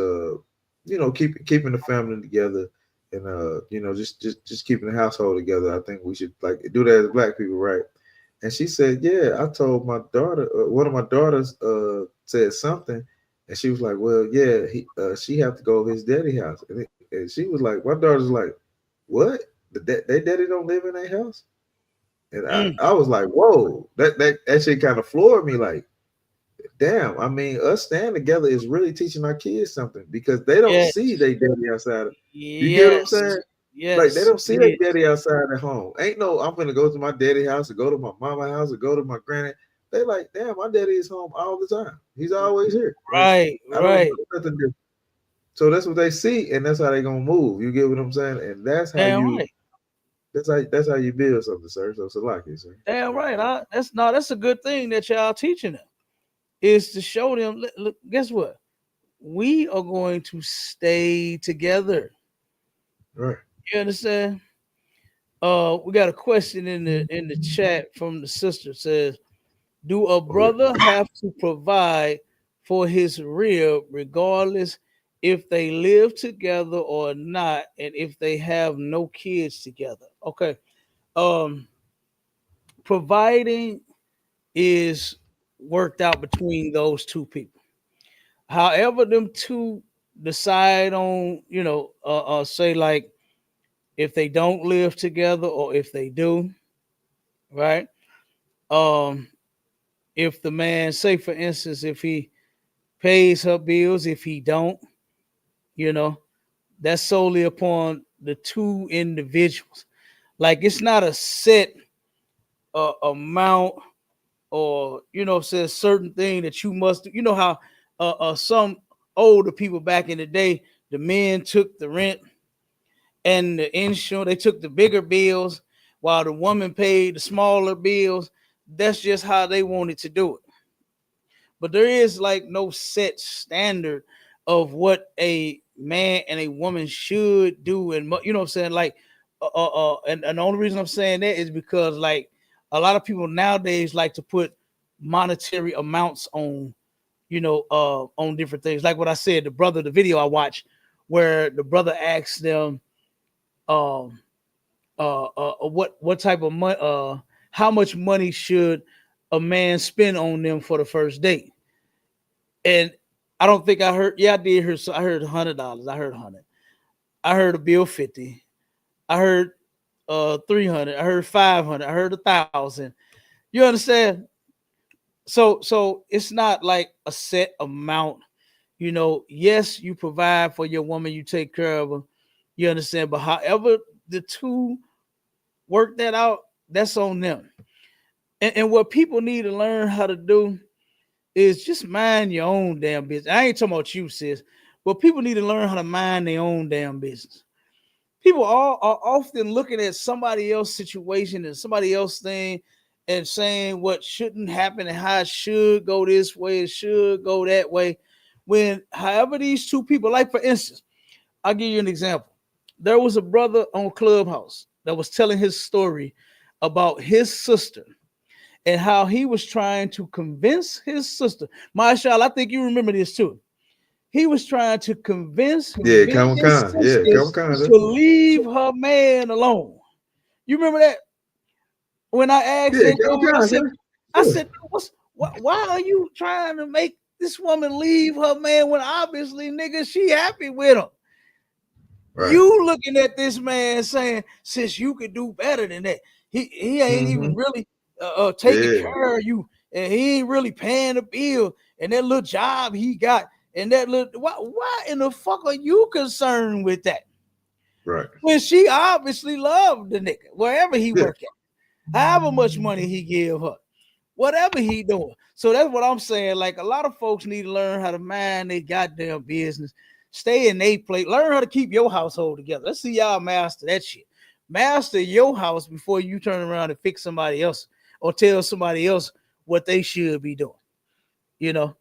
keeping the family together, and just keeping the household together. I think we should like do that as black people, right? And she said, yeah. I told my daughter, one of my daughters said something, and she was like, well, yeah, she have to go to his daddy house, and she was like, my daughter's like, what? They daddy don't live in their house, and I, Mm, I was like, whoa, that shit kind of floored me, like. Damn, I mean, us staying together is really teaching our kids something because they don't yes. see their daddy outside. You get what I'm Yes. saying? Like they Yes. don't see their It is. daddy outside at home. Ain't no, I'm gonna go to my daddy house or go to my mama house or go to my granny. They like, damn, my daddy is home all the time. He's always here. Like Right. I don't Right. know nothing different. So that's what they see, and that's how they gonna move. You get what I'm saying? And Damn right. that's how you build something, sir. So it's a like it, sir. Damn right. That's a good thing that y'all teaching them is to show them. Look, guess what? We are going to stay together. Right. You understand? We got a question in the chat from the sister. It says, "Do a Oh yeah. brother have to provide for his rib regardless if they live together or not, and if they have no kids together?" Okay. Um, Providing is worked out between those two people. However, them two decide on, say like if they don't live together or if they do, right? Um, if the man, say for instance, if he pays her bills, if he don't, you know, that's solely upon the two individuals. Like it's not a set amount or says certain thing that you must do. You know how some older people back in the day, the men took the rent and the insurance, they took the bigger bills while the woman paid the smaller bills. That's just how they wanted to do it. But there is like no set standard of what a man and a woman should do. And you know what I'm saying? Like and the only reason I'm saying that is because like a lot of people nowadays like to put monetary amounts on, on different things. Like what I said, the video I watched where the brother asked them, um, what type of money, how much money should a man spend on them for the first date? And I don't think I heard. Yeah, I did hear. So I heard $100. I heard 100. I heard a bill 50. I heard 300. I heard 500. I heard 1,000. You understand? So it's not like a set amount. Yes, you provide for your woman, you take care of her. You understand? But however the two work that out, that's on them. And what people need to learn how to do is just mind your own damn business. I ain't talking about you, sis, but people need to learn how to mind their own damn business. People are often looking at somebody else's situation and somebody else's thing and saying what shouldn't happen and how it should go this way, it should go that way. When, however, these two people, like for instance, I'll give you an example. There was a brother on Clubhouse that was telling his story about his sister and how he was trying to convince his sister. Marshall, I think you remember this too. He was trying to convince Yeah, his Comic-Con. Yeah, sisters Comic-Con. to leave her man alone. You remember that? When I asked Yeah, that dude, I said, Comic-Con. Yeah. why are you trying to make this woman leave her man when obviously, nigga, she happy with him? Right. You looking at this man saying, sis, you could do better than that. He ain't even Mm-hmm. really taking Yeah. care of you, and he ain't really paying the bill, and that little job he got, and that little why in the fuck are you concerned with that? Right. When she obviously loved the nigga, wherever he Yeah. work at, however much money he give her, whatever he doing. So that's what I'm saying. Like a lot of folks need to learn how to mind their goddamn business, stay in their place, learn how to keep your household together. Let's see y'all master that shit. Master your house before you turn around and fix somebody else or tell somebody else what they should be doing. You know,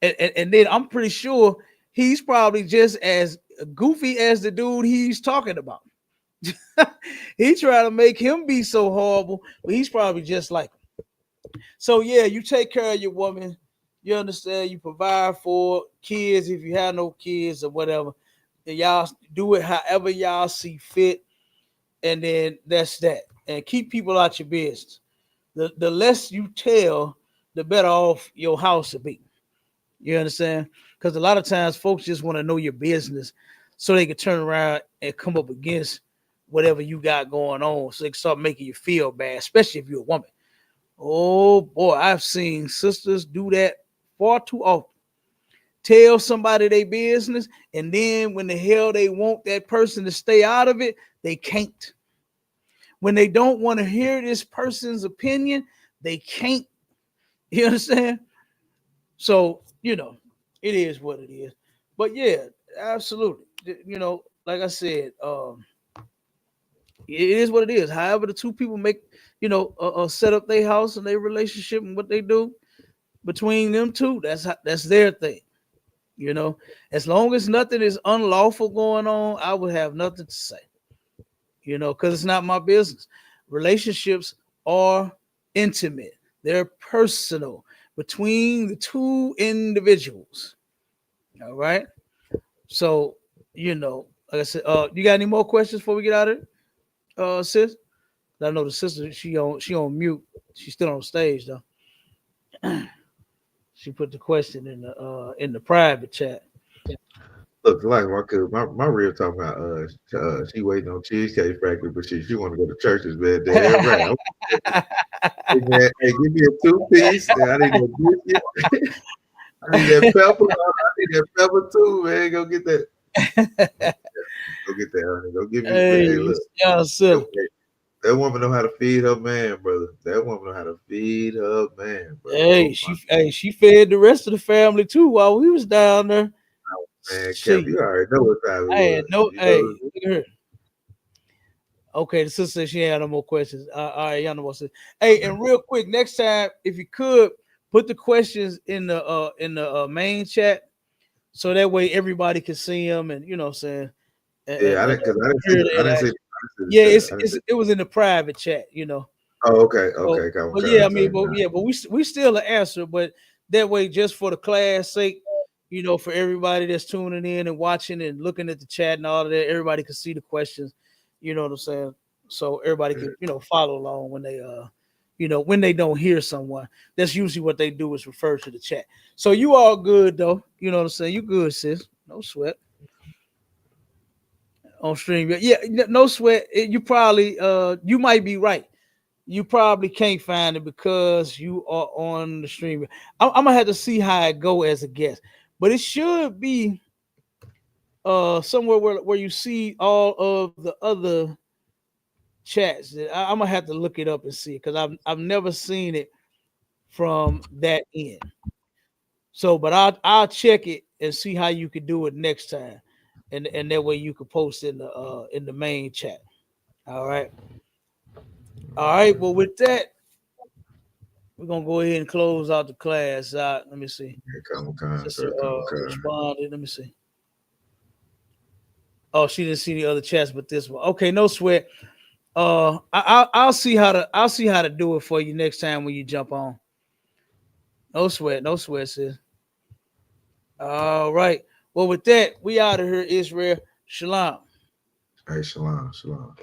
and then I'm pretty sure he's probably just as goofy as the dude he's talking about. He trying to make him be so horrible, but he's probably just like him. So yeah, you take care of your woman. You understand? You provide for kids if you have no kids or whatever. And y'all do it however y'all see fit, and then that's that. And keep people out your business. The less you tell, the better off your house will be. You understand? Because a lot of times folks just want to know your business so they can turn around and come up against whatever you got going on, so they can start making you feel bad, especially if you're a woman. Oh boy, I've seen sisters do that far too often. Tell somebody their business, and then when the hell they want that person to stay out of it, they can't. When they don't want to hear this person's opinion, they can't. You understand? So, it is what it is. But yeah, absolutely. Like I said, it is what it is. However, the two people make, set up their house and their relationship and what they do between them two, that's their thing. As long as nothing is unlawful going on, I would have nothing to say. Because it's not my business. Relationships are intimate. They're personal between the two individuals. All right. So, like I said, you got any more questions before we get out of it, sis? I know the sister, she on mute. She's still on stage though. She put the question in the private chat. Look, like my real talking about she waiting on Cheesecake Factory, but she want to go to churches, man. Damn right. Hey, man, hey, give me a 2-piece. I need a biscuit. I need that pepper. I need that pepper too, man. Go get that. Go get that, honey. Go give me. Hey, Hey, look. y'all silly. That woman know how to feed her man, brother. That woman know how to feed her man, brother. Hey, she fed the rest of the family too while we was down there. Man, Cap, She, you already know what time it I had was. no. You Hey, know, look at her. Okay, the sister said she ain't had no more questions. All right, y'all know what. Hey, and real quick, next time, if you could put the questions in the main chat, so that way everybody can see them, and you know what I'm saying. yeah, I didn't, cause I didn't see, hear I that didn't see, action. yeah, I didn't see it was in the private chat, you know. Oh, okay, So, okay, come but yeah, I mean, contact now. but we still an answer, but that way, just for the class sake, you know, for everybody that's tuning in and watching and looking at the chat and all of that, everybody can see the questions. You know what I'm saying? So everybody can, you know, follow along when they you know, when they don't hear someone. That's usually what they do is refer to the chat. So you all good though. You know what I'm saying? You good, sis. No sweat on stream. Yeah, no sweat. You probably you might be right. You probably can't find it because you are on the stream. I'm gonna have to see how it go as a guest, but it should be somewhere where you see all of the other chats. I'm gonna have to look it up and see because I've never seen it from that end. So, but I'll check it and see how you could do it next time, and that way you could post in the main chat. All right, all right. Well, with that, we're gonna go ahead and close out the class. Let me see. Come con, Sister sir, come con. responded. Let me see. Oh, she didn't see the other chats, but this one. Okay, no sweat. I'll see how to do it for you next time when you jump on. No sweat, sis. All right. Well, with that, we out of here, Israel. Shalom. Hey, shalom, shalom.